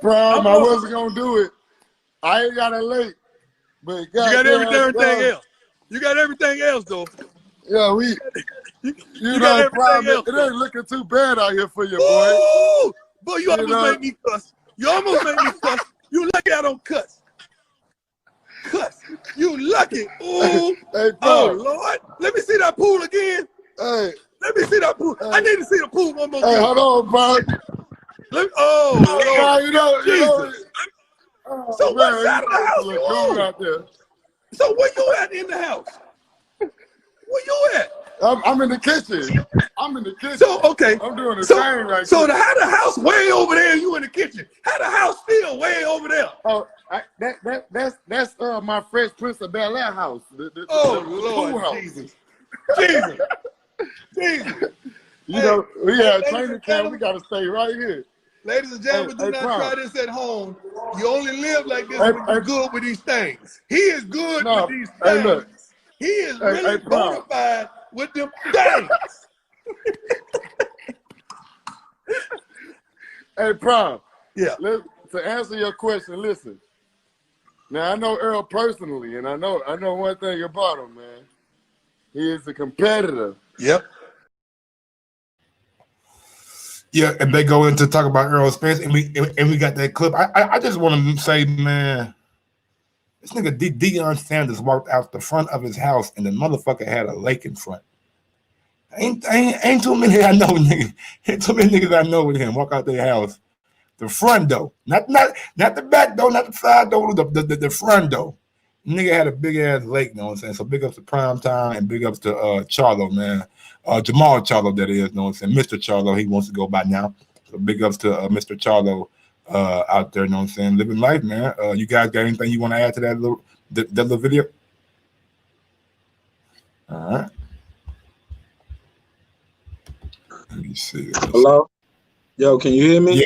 Prom, I wasn't gonna do it. I ain't got a lake. But you got everything else. You got everything else, though. Yeah, you got everything else. It ain't looking too bad out here for you, boy. Ooh, boy, you almost made me cuss. You almost made me cuss. You lucky I don't cuss. Cuss. You lucky. Ooh. Hey, oh, Lord. Let me see that pool again. Hey. Let me see that pool. I need to see the pool one more time. Hey, hold on, bro. Lord. You know, Jesus. So what side of the house you on? Out there. So where you at in the house? Where you at? I'm in the kitchen. I'm in the kitchen. So okay. I'm doing the thing right so how the house way over there and you in the kitchen? How the house still way over there? Oh, that's my Fresh Prince of Bel-Air house. The Lord house. Jesus. Jesus. You know, we have training camp. We gotta stay right here. Ladies and gentlemen, do not try this at home. You only live like this when you're good with these things. He is good with these things. Look. He is really bona fide with them things. Hey, Prom. Yeah. To answer your question, listen. Now I know Earl personally, and I know one thing about him, man. He is a competitor. Yep. Yeah, and they go into talk about Earl Spence, and we got that clip. I just want to say, man, this nigga Deion Sanders walked out the front of his house, and the motherfucker had a lake in front. Ain't too many I know, nigga. Ain't too many niggas I know with him walk out their house. The front door, not the back door, not the side door, the front door. Nigga had a big ass lake, you know what I'm saying? So big ups to Prime Time and big ups to Charlo, man. Jamal Charlo, that is, you know what I'm saying? Mr. Charlo, he wants to go by now. So big ups to Mr. Charlo out there, you know what I'm saying? Living life, man. You guys got anything you want to add to that little video? All right. Let me see. Hello? Yo, can you hear me?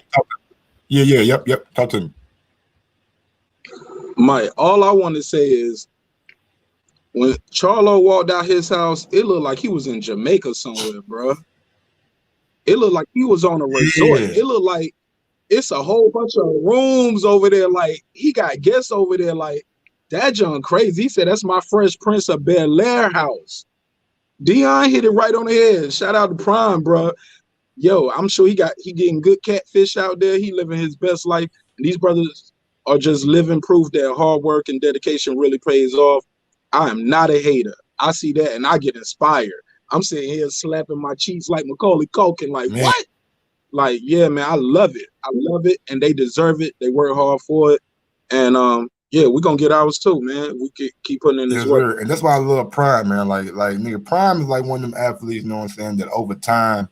Yeah, yep. Talk to me. Mike, all I want to say is when Charlo walked out his house, it looked like he was in Jamaica somewhere, bro. It looked like he was on a resort. Yeah. It looked like it's a whole bunch of rooms over there. Like he got guests over there. Like that John crazy. He said that's my Fresh Prince of Bel-Air house. Dion hit it right on the head. Shout out to Prime, bro. Yo, I'm sure he getting good catfish out there. He living his best life. And these brothers are just living proof that hard work and dedication really pays off. I am not a hater. I see that and I get inspired. I'm sitting here slapping my cheeks like Macaulay Culkin. Like, Man. what? Like, yeah, man, I love it. I love it, and they deserve it. They work hard for it. And yeah, we're gonna get ours too, man. We keep putting in this work. And that's why I love Prime, man. Like nigga, Prime is like one of them athletes, you know what I'm saying, that over time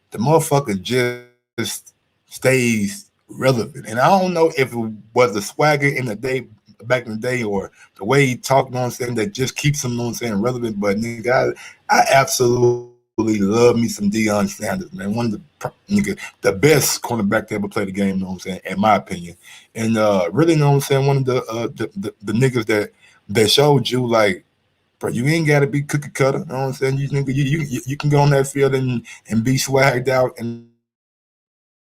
the motherfucker just stays relevant. And I don't know if it was the swagger in the day back in the day or the way he talked, you know what I'm saying, that just keeps him, you know what I'm saying, relevant. But nigga, I absolutely love me some Deion Sanders, man. One of the best cornerback to ever play the game, you know what I'm saying, in my opinion. And really, you know what I'm saying, one of the niggas that showed you, like, bro, you ain't got to be cookie cutter, you know what I'm saying? You can go on that field and be swagged out and, you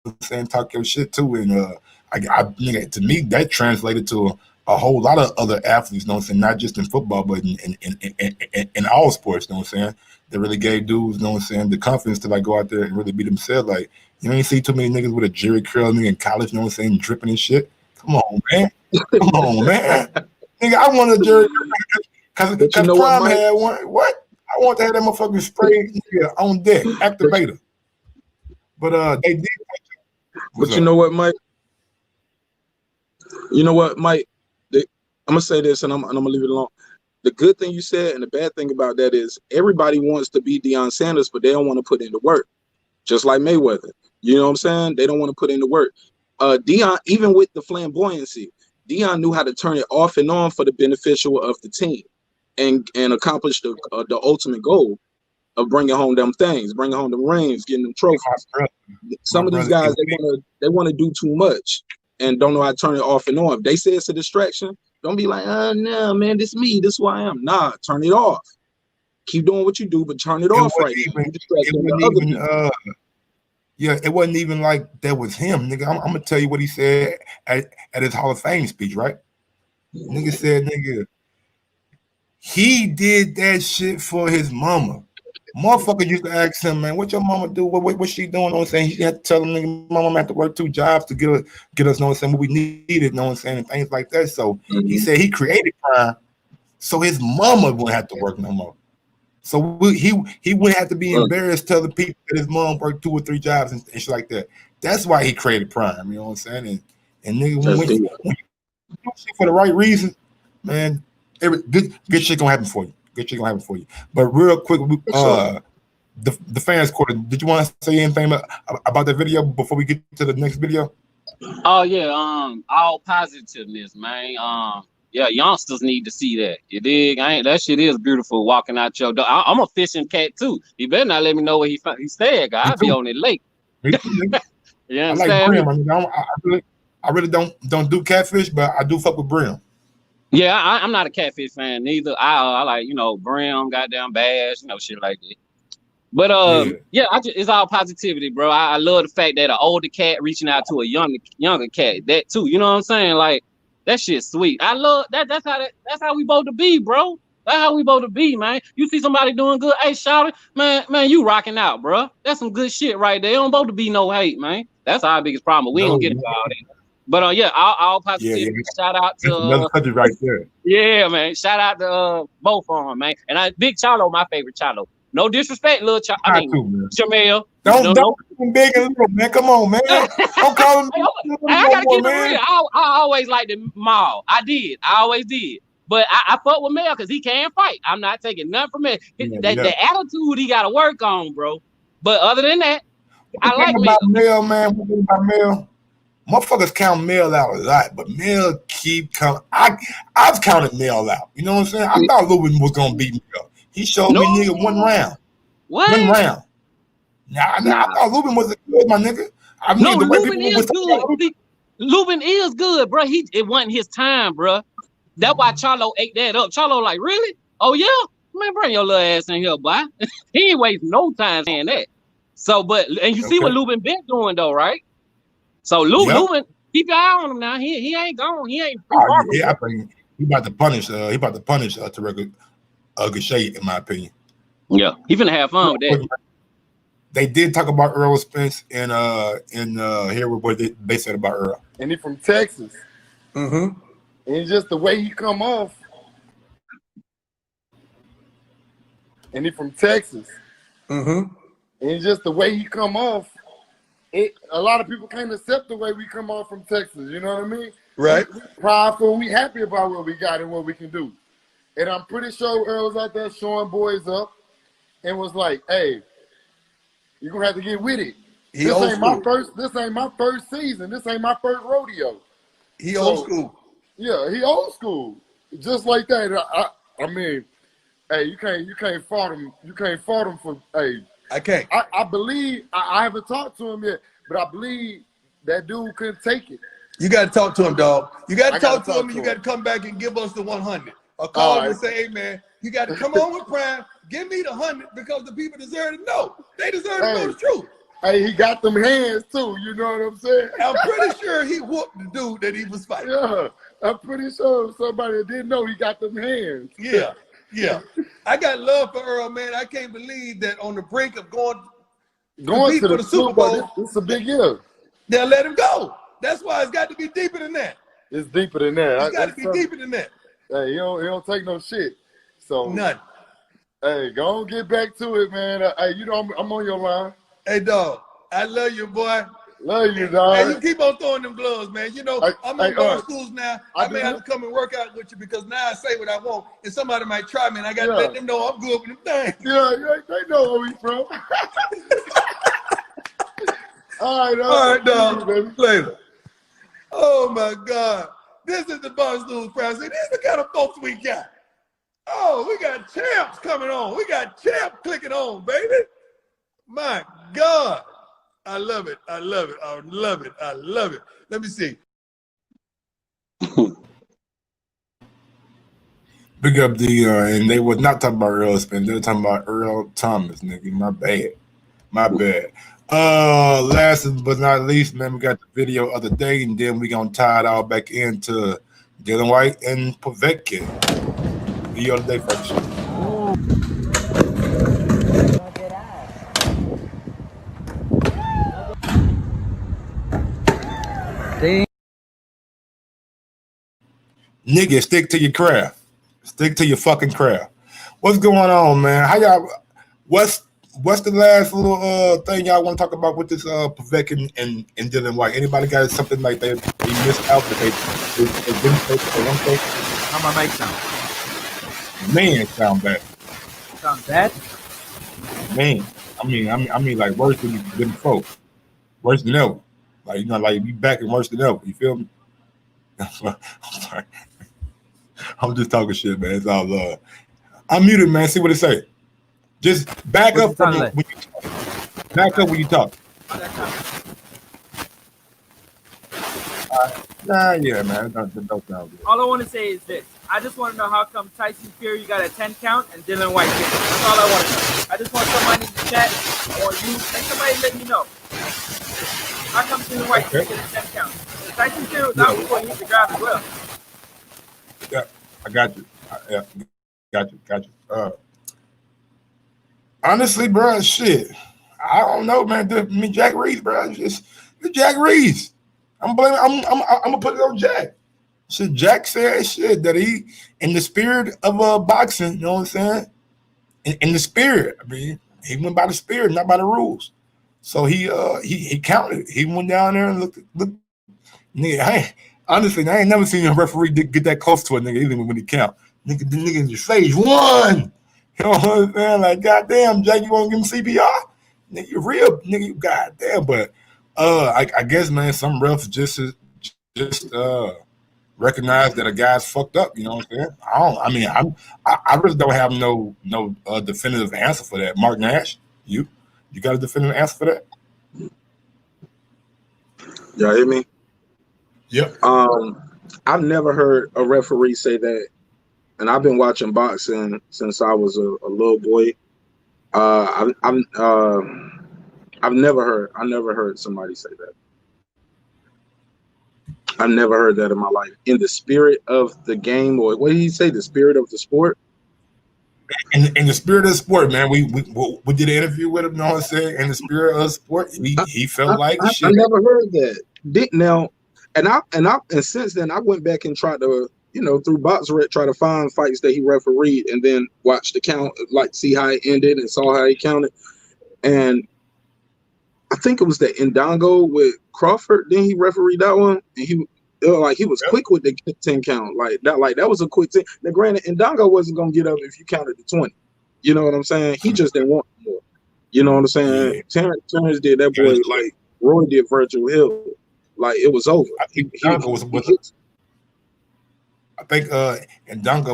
know what I'm saying, talk your shit too. And nigga, to me, that translated to a whole lot of other athletes, you know what I'm saying, not just in football, but in all sports, you know what I'm saying, that really gave dudes, you know what I'm saying, the confidence to like go out there and really be themselves. Like, you ain't see too many niggas with a Jerry curl nigga in college, you know what I'm saying, dripping and shit. Come on, man. Come on, man. Nigga, I want a Jerry curl because you know Prime had one. What? I want to have that motherfucking spray on deck, activator. But they did. But you know what, Mike? You know what, Mike? I'm gonna say this, and I'm gonna leave it alone. The good thing you said, and the bad thing about that is everybody wants to be Deion Sanders, but they don't want to put in the work. Just like Mayweather, you know what I'm saying? They don't want to put in the work. Deion, even with the flamboyancy, Deion knew how to turn it off and on for the beneficial of the team, and accomplish the ultimate goal of bringing home them things, bringing home the rings, getting them trophies. Some of these guys, they want to do too much and don't know how to turn it off and on. If they say it's a distraction, don't be like, no, man, this me, this is who I am. Nah, turn it off. Keep doing what you do, but turn it off right now. It wasn't even like that was him, nigga. I'm gonna tell you what he said at his Hall of Fame speech, right? Nigga said, nigga, he did that shit for his mama. Motherfucker used to ask him, man, what your mama do? What she doing? Know what I'm saying? He had to tell him, nigga, my mama had to work 2 jobs to get us, know what I'm saying, what we needed, know what I'm saying, and things like that. So he said he created Prime so his mama wouldn't have to work no more. So he wouldn't have to be embarrassed to other people that his mom worked 2 or 3 jobs and shit like that. That's why he created Prime, you know what I'm saying? And nigga, when you do shit for the right reason, man, good shit gonna happen for you. Good shit gonna happen for you. But real quick, the fans quarter. Did you want to say anything about the video before we get to the next video? Oh yeah, all positiveness, man. Yeah, youngsters need to see that. You dig? That shit is beautiful. Walking out your door. I'm a fishing cat too. You better not let me know where he stayed. I'll be on the lake. Yeah, I like brim. I really don't do catfish, but I do fuck with brim. Yeah, I'm not a catfish fan neither. I like, brim, goddamn bass, shit like that. But it's all positivity, bro. I love the fact that an older cat reaching out to a younger cat. That too, you know what I'm saying? Like that shit's sweet. I love that. That's how we both to be, bro. That's how we both to be, man. You see somebody doing good, hey, shout it, man, you rocking out, bro. That's some good shit right there. Don't both to be no hate, man. That's our biggest problem. We ain't gonna get into all that. But all positivity. Yeah. Shout out to another country right there. Yeah, man. Shout out to both of them, man. And Big Charlo, my favorite Charlo. No disrespect, little Charlo. I mean, Jamel. Don't big and little, man. Come on, man. Don't call him. I gotta keep it real. I always liked the Maul. I always did. But I fuck with Mel because he can fight. I'm not taking nothing from him. The attitude he got to work on, bro. But other than that, I like Mel, man. What about Mel? Motherfuckers count Mel out a lot, but Mel keep coming. I've counted Mel out. You know what I'm saying? I thought Lubin was gonna beat Mel. He showed me nigga 1 round. What? 1 round. I thought Lubin was good, my nigga. Lubin is good. Lubin is good, bro. It wasn't his time, bro. That's why Charlo ate that up. Charlo like, really? Oh yeah, man, bring your little ass in here, boy. He ain't waste no time saying that. So, and you see what Lubin been doing though, right? So Lubin, keep your eye on him now. He ain't gone. He ain't too far. Yeah, I think he about to punish. He about to punish Tarek Cashapp, in my opinion. Yeah, he finna have fun with that. They did talk about Earl Spence and hear what they said about Earl. And he from Texas. Mm-hmm. And just the way he come off. And he from Texas. Mm-hmm. And just the way he come off, a lot of people can't accept the way we come off from Texas. You know what I mean? Right. We prideful. We happy about what we got and what we can do. And I'm pretty sure Earl was out there showing boys up and was like, hey, you're going to have to get with it. This ain't my first season. This ain't my first rodeo. He old school. Yeah, he old school. Just like that. I mean, hey, you can't fault him. You can't fault him for I can't. I believe I haven't talked to him yet, but I believe that dude couldn't take it. You got to talk to him, dog. You got to talk to him, and you got to come back and give us the 100. Or call him and say, hey, man, you got to come on with Prime. Give me the 100 because the people deserve to know. They deserve to know the truth. Hey, he got them hands, too. You know what I'm saying? I'm pretty sure he whooped the dude that he was fighting. Yeah, I'm pretty sure somebody that didn't know he got them hands. Yeah. Yeah. I got love for Earl, man. I can't believe that on the brink of going to the Super Bowl. This is a big year. They'll let him go. That's why it's got to be deeper than that. It's deeper than that. It's got to be deeper than that. Hey, he don't take no shit. So nothing. Hey, go on, get back to it, man. Hey, you know I'm on your line. Hey, dog, I love you, boy. Love you, dog. Hey, you keep on throwing them gloves, man. You know, I'm in bar schools now. I may have to come and work out with you because now I say what I want, and somebody might try me, and I got to let them know I'm good with them things. Yeah, they know where we from. All right, dog. Later. Oh, my God. This is the Barstool Press. This is the kind of folks we got. Oh, we got champs coming on. We got champ clicking on, baby. My God. I love it. I love it. I love it. I love it. Let me see. Big up and they were not talking about Earl Spence. They were talking about Earl Thomas, nigga. My bad. My bad. Last but not least, man, we got the video of the day, and then we gonna tie it all back into Dillian Whyte and Povetkin. Video of the day first. Nigga, stick to your craft. Stick to your fucking craft. What's going on, man? How y'all? What's the last little thing y'all want to talk about with this Povetkin and Dillian Whyte? Anybody got something like they missed out that they didn't take or one take? How my mic sound? Man, sound bad. Sound bad? Man, I mean, like worse than folks. Worse than ever. Like, you know, like you back and worse than ever. You feel me? I'm sorry. I'm just talking shit, man. It's all love. I'm muted, man. See what it say. Just back up from when you talk. Back up when you talk. Yeah, man. Don't sound good. All I want to say is this. I just want to know how come Tyson Fury got a 10 count and Dillian Whyte didn't. That's all I want to know. I just want somebody in the chat or you and somebody let me know. How come Dillian Whyte didn't get a 10 count? Tyson Fury was out before he hit the ground as well. Yeah, I got you. Got you. Honestly, bro, shit. I don't know, man. Jack Reese, bro. It's Jack Reese. I'm gonna put it on Jack. Shit, Jack said shit that he, in the spirit of boxing, you know what I'm saying? In the spirit, I mean, he went by the spirit, not by the rules. So he counted. He went down there and looked. Nigga, honestly, I ain't never seen a referee get that close to a nigga, even when he count. The nigga in your face, one. You know what I'm saying? Like, goddamn, Jack, you want to give him CPR? Nigga, you real, nigga, you goddamn. But I guess, man, some refs just recognize that a guy's fucked up. You know what I'm saying? I really don't have no definitive answer for that. Mark Nash, you got a definitive answer for that? Y'all hear me? Yep. I've never heard a referee say that, and I've been watching boxing since I was a little boy. I've never heard somebody say that. I've never heard that in my life. In the spirit of the game, or what did he say? The spirit of the sport. In the spirit of the sport, man, we did an interview with him. You know what I'm saying? In the spirit of the sport, he felt like I shit. never heard that. Now, and since then I went back and tried to, through BoxRec, try to find fights that he refereed, and then watch the count, like see how it ended and saw how he counted. And I think it was the Indongo with Crawford. Then he refereed that one, and he was quick with the 10 count. Like that was a quick 10. Now, granted, Indongo wasn't gonna get up if you counted to 20. You know what I'm saying? He just didn't want more. You know what I'm saying? Yeah. Terrence did that boy like Roy did Virgil Hill. Like it was over. I think Indongo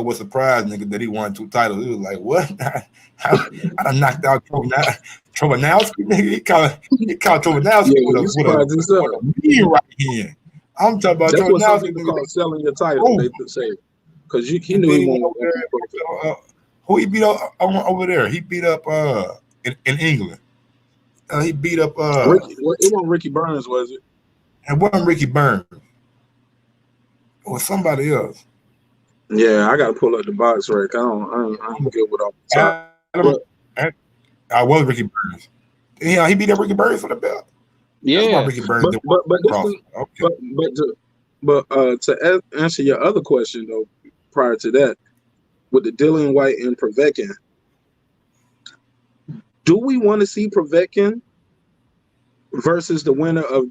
was surprised, nigga, that he won 2 titles. He was like, "What? I done knocked out Trovanowski, nigga. He called Trovanowski with a knee right here. I'm talking about that's Trovanowski. What some people call selling your title. They could say because he knew he won. Who he beat up over there? He beat up in England. He beat up Ricky. It wasn't Ricky Burns, was it? It wasn't Ricky Burns. It was somebody else. Yeah, I gotta pull up the box right. I ain't good with all the time. I was Ricky Burns. Yeah, he beat up Ricky Burns for the belt. Yeah, Ricky Burns but to answer your other question though, prior to that, with the Dillian Whyte and Povetkin, do we want to see Povetkin versus the winner of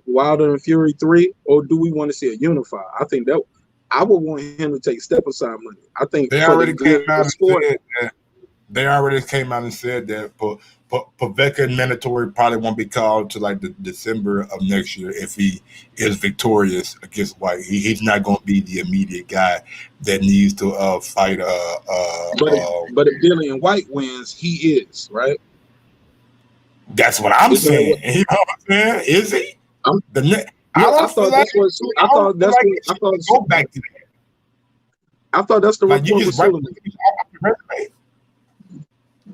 Wilder and Fury 3, or do we want to see a unified? I think that I would want him to take step aside money. I think they already came out and said that. They already came out and said that Povetkin mandatory probably won't be called to like the December of next year if he is victorious against White. He's not going to be the immediate guy that needs to fight. But if Dillian Whyte wins, he is, right. That's what I'm saying. You know what I'm saying? Is he? I thought go back to that. I thought that's the report was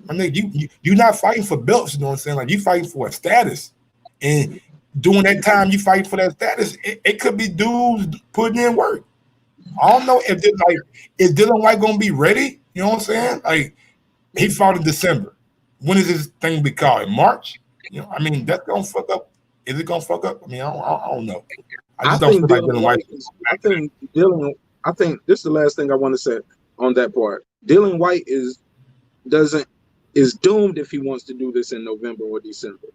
I mean, you're not fighting for belts, you know what I'm saying? Like, you fighting for a status. And during that time you fight for that status, it could be dudes putting in work. I don't know if is Dillian Whyte gonna be ready? You know what I'm saying? Like, he fought in December. When is this thing be called? In March? You know, I mean, that's gonna fuck up. Is it gonna fuck up? I mean, I don't know. I think Dillian Whyte. I think this is the last thing I want to say on that part. Dillian Whyte is doomed if he wants to do this in November or December.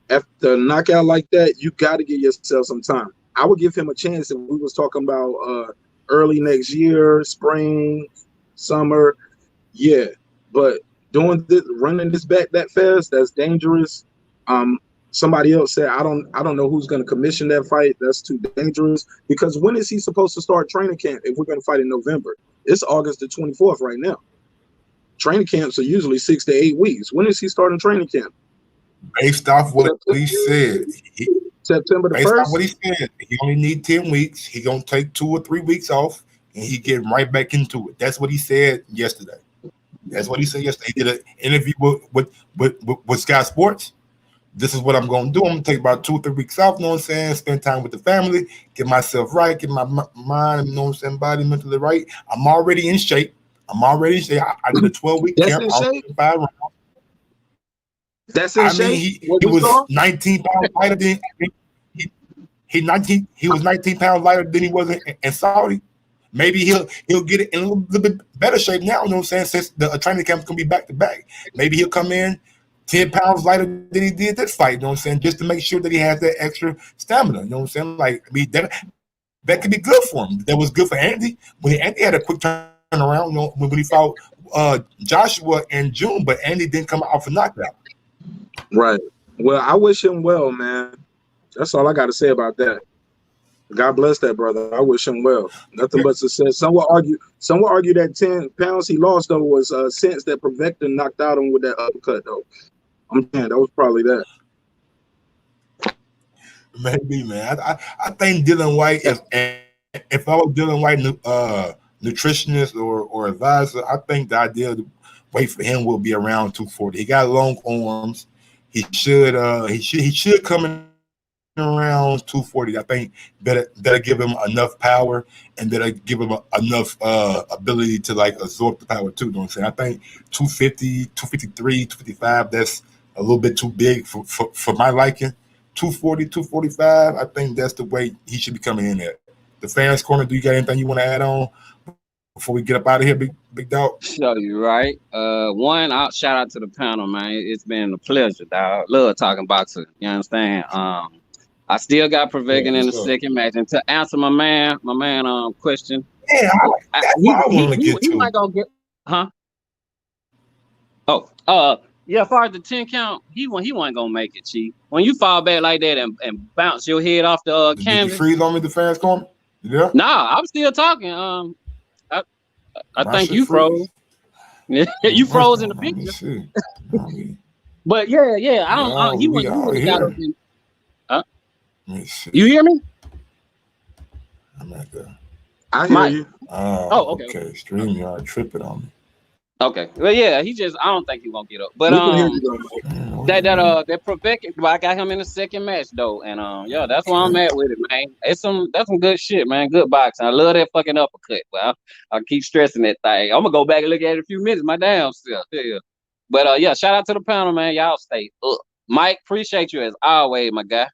After a knockout like that, you got to give yourself some time. I would give him a chance if we was talking about early next year, spring, summer. Yeah, but running this back that fast, that's dangerous. Somebody else said, I don't know who's going to commission that fight. That's too dangerous, because when is he supposed to start training camp if we're going to fight in November? It's August the 24th right now. Training camps are usually 6 to 8 weeks. When is he starting training camp? Based off what he said. September the 1st? Based off what he said, he only need 10 weeks. He going to take 2 or 3 weeks off, and he get right back into it. That's what he said yesterday. That's what he said yesterday. He did an interview with Sky Sports. This is what I'm going to do. I'm going to take about 2 or 3 weeks off, you know what I'm saying? Spend time with the family, get myself right, get my mind, you know what I'm saying, body mentally right. I'm already in shape. I did a 12-week camp. That's in shape? He was 19 pounds lighter than he was 19 pounds lighter than he was in Saudi. Maybe he'll get it in a little bit better shape now, you know what I'm saying, since the training camp's going to be back-to-back. Maybe he'll come in 10 pounds lighter than he did this fight, you know what I'm saying, just to make sure that he has that extra stamina, you know what I'm saying? Like, I mean, that could be good for him. That was good for Andy. When Andy had a quick turnaround, you know, when he fought Joshua in June, but Andy didn't come out for knockout. Right. Well, I wish him well, man. That's all I got to say about that. God bless that brother. I wish him well. Nothing but success. Some will argue that 10 pounds he lost though was sense that Povetkin knocked out him with that uppercut though. I'm saying that was probably that. Maybe, man. I think Dillian Whyte is if I was Dillian Whyte, nutritionist or advisor, I think the ideal weight for him will be around 240. He got long arms. He should come in around 240. I think that'll give him enough power and that'll give him enough ability to like absorb the power too. You know what I'm saying? I think 250, 253, 255, that's a little bit too big for my liking. 240, 245, I think that's the way he should be coming in at. The fans corner, do you got anything you want to add on before we get up out of here, big dog? Show you right. One, I'll shout out to the panel, man. It's been a pleasure, dog. Love talking boxing. You understand? I still got Povetkin in the second match. And to answer my man question. Yeah, he might go get, huh? Yeah, as far as the 10 count, he wasn't gonna make it, Chief. When you fall back like that and bounce your head off the canvas. Did you freeze on me, the fans corner? Yeah. Nah, I'm still talking. I think you froze. You froze in the picture. But yeah, I don't. He would have got up in. You hear me? I'm at the. I hear you. Oh, okay. StreamYard tripping on me. Okay. Well, yeah, I don't think he's gonna get up. But that Povetkin, I got him in the second match though, and yeah, that's where I'm at with it, man. That's some good shit, man. Good boxing. I love that fucking uppercut. Well, I'll keep stressing that thing. I'm gonna go back and look at it in a few minutes, my damn self. Yeah. But yeah, shout out to the panel, man. Y'all stay up. Mike, appreciate you as always, my guy.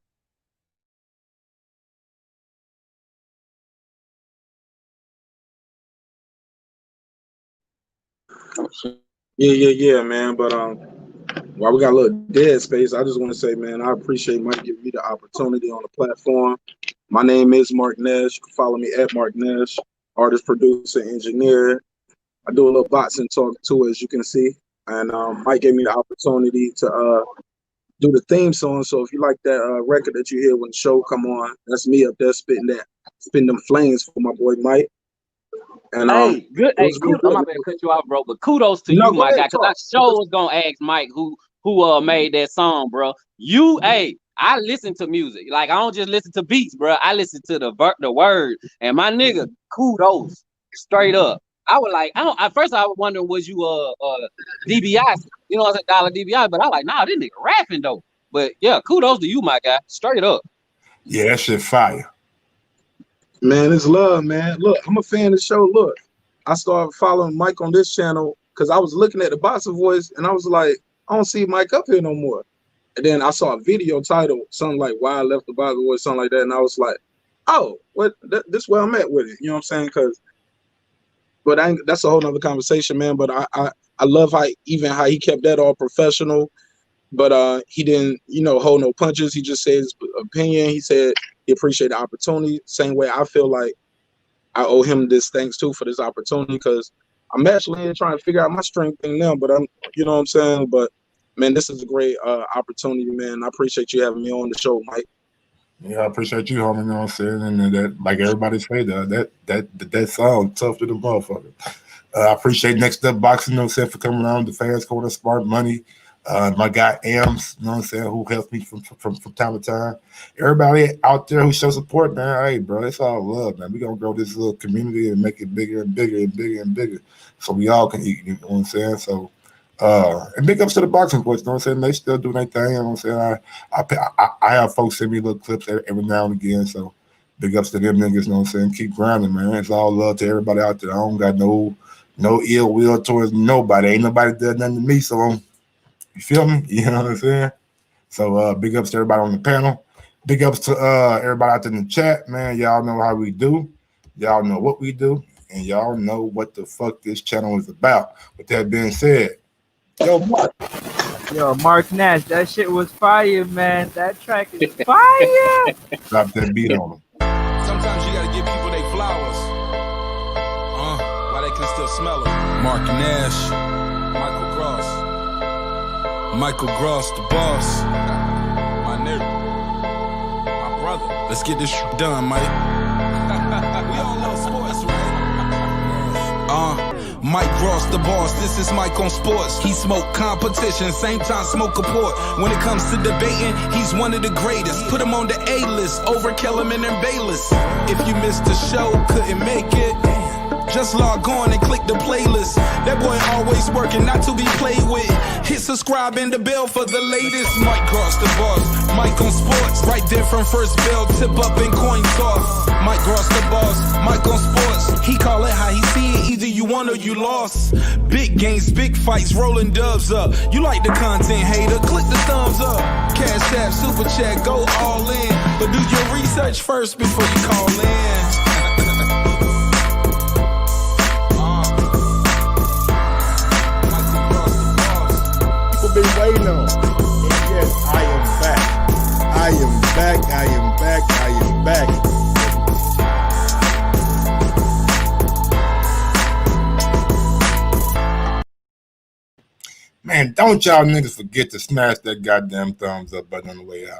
Yeah, man. But while we got a little dead space, I just want to say, man, I appreciate Mike giving me the opportunity on the platform. My name is Mark Nash. You can follow me at Mark Nash, artist, producer, engineer. I do a little boxing talk too, as you can see. And Mike gave me the opportunity to do the theme song. So if you like that record that you hear when the show come on, that's me up there spitting them flames for my boy Mike. And hey, good. Hey, kudos, I'm not gonna cut you off, bro. But kudos to you, my guy, because I sure was gonna ask Mike who made that song, bro. I listen to music. Like I don't just listen to beats, bro. I listen to the word. And my nigga, kudos, straight up. I was like, at first I was wondering, was you DBI? You know, I was like dollar DBI, but I was like, nah, this nigga rapping though. But yeah, kudos to you, my guy, straight up. Yeah, that shit fire. Man, it's love, man. Look, I'm a fan of the show. Look, I started following Mike on this channel because I was looking at the Boxer Voice and I was like, I don't see Mike up here no more. And then I saw a video title, something like "Why I Left the Boxer Voice," something like that, and I was like, oh, what? This where I'm at with it. You know what I'm saying? But that's a whole nother conversation, man. But I love how he kept that all professional. But he didn't, hold no punches. He just said his opinion. He said he appreciated the opportunity. Same way I feel like I owe him this thanks too for this opportunity because I'm actually trying to figure out my strength thing now. But you know what I'm saying? But man, this is a great opportunity, man. I appreciate you having me on the show, Mike. Yeah, I appreciate you, homie. You know what I'm saying? And that, like everybody said, that song tough to the motherfucker. I appreciate Next Up Boxing, you know what I'm saying, for coming on, the fans corner, Smart Money. My guy Ams, you know what I'm saying, who helps me from time to time. Everybody out there who shows support, man. Hey, bro, it's all love, man. We're gonna grow this little community and make it bigger and bigger and bigger and bigger. So we all can eat, you know what I'm saying? So and big ups to the Boxing Boys, you know what I'm saying? They still do their thing, you know what I'm saying? I have folks send me little clips every now and again. So big ups to them niggas, you know what I'm saying? Keep grinding, man. It's all love to everybody out there. I don't got no ill will towards nobody. Ain't nobody done nothing to me, so you feel me? You know what I'm saying? So big ups to everybody on the panel. Big ups to everybody out there in the chat, man. Y'all know how we do. Y'all know what we do. And y'all know what the fuck this channel is about. With that being said, yo, Mark. Yo, Mark Nash, that shit was fire, man. That track is fire. Drop that beat on them. Sometimes you gotta give people their flowers. While they can still smell them. Mark Nash, Michael Gross, the boss. My nigga. My brother. Let's get this shit done, Mike. We all love sports, right? Mike Ross, the boss, this is Mike on sports. He smoke competition, same time smoke support. When it comes to debating, he's one of the greatest. Put him on the A-list, over Kellerman and Bayless. If you missed the show, couldn't make it, just log on and click the playlist. That boy always working, not to be played with. Hit subscribe and the bell for the latest. Mike Ross, the boss, Mike on sports. Right there from first bell, tip up and coin toss. Mike Ross, the boss, Mike on sports. He call it how he see it, either you won or you lost. Big games, big fights, rolling dubs up. You like the content, hater, click the thumbs up. Cashapp, super chat, go all in. But do your research first before you call in. Been waiting on. And yes, I am back. I am back. I am back. I am back. Man, don't y'all niggas forget to smash that goddamn thumbs up button on the way out.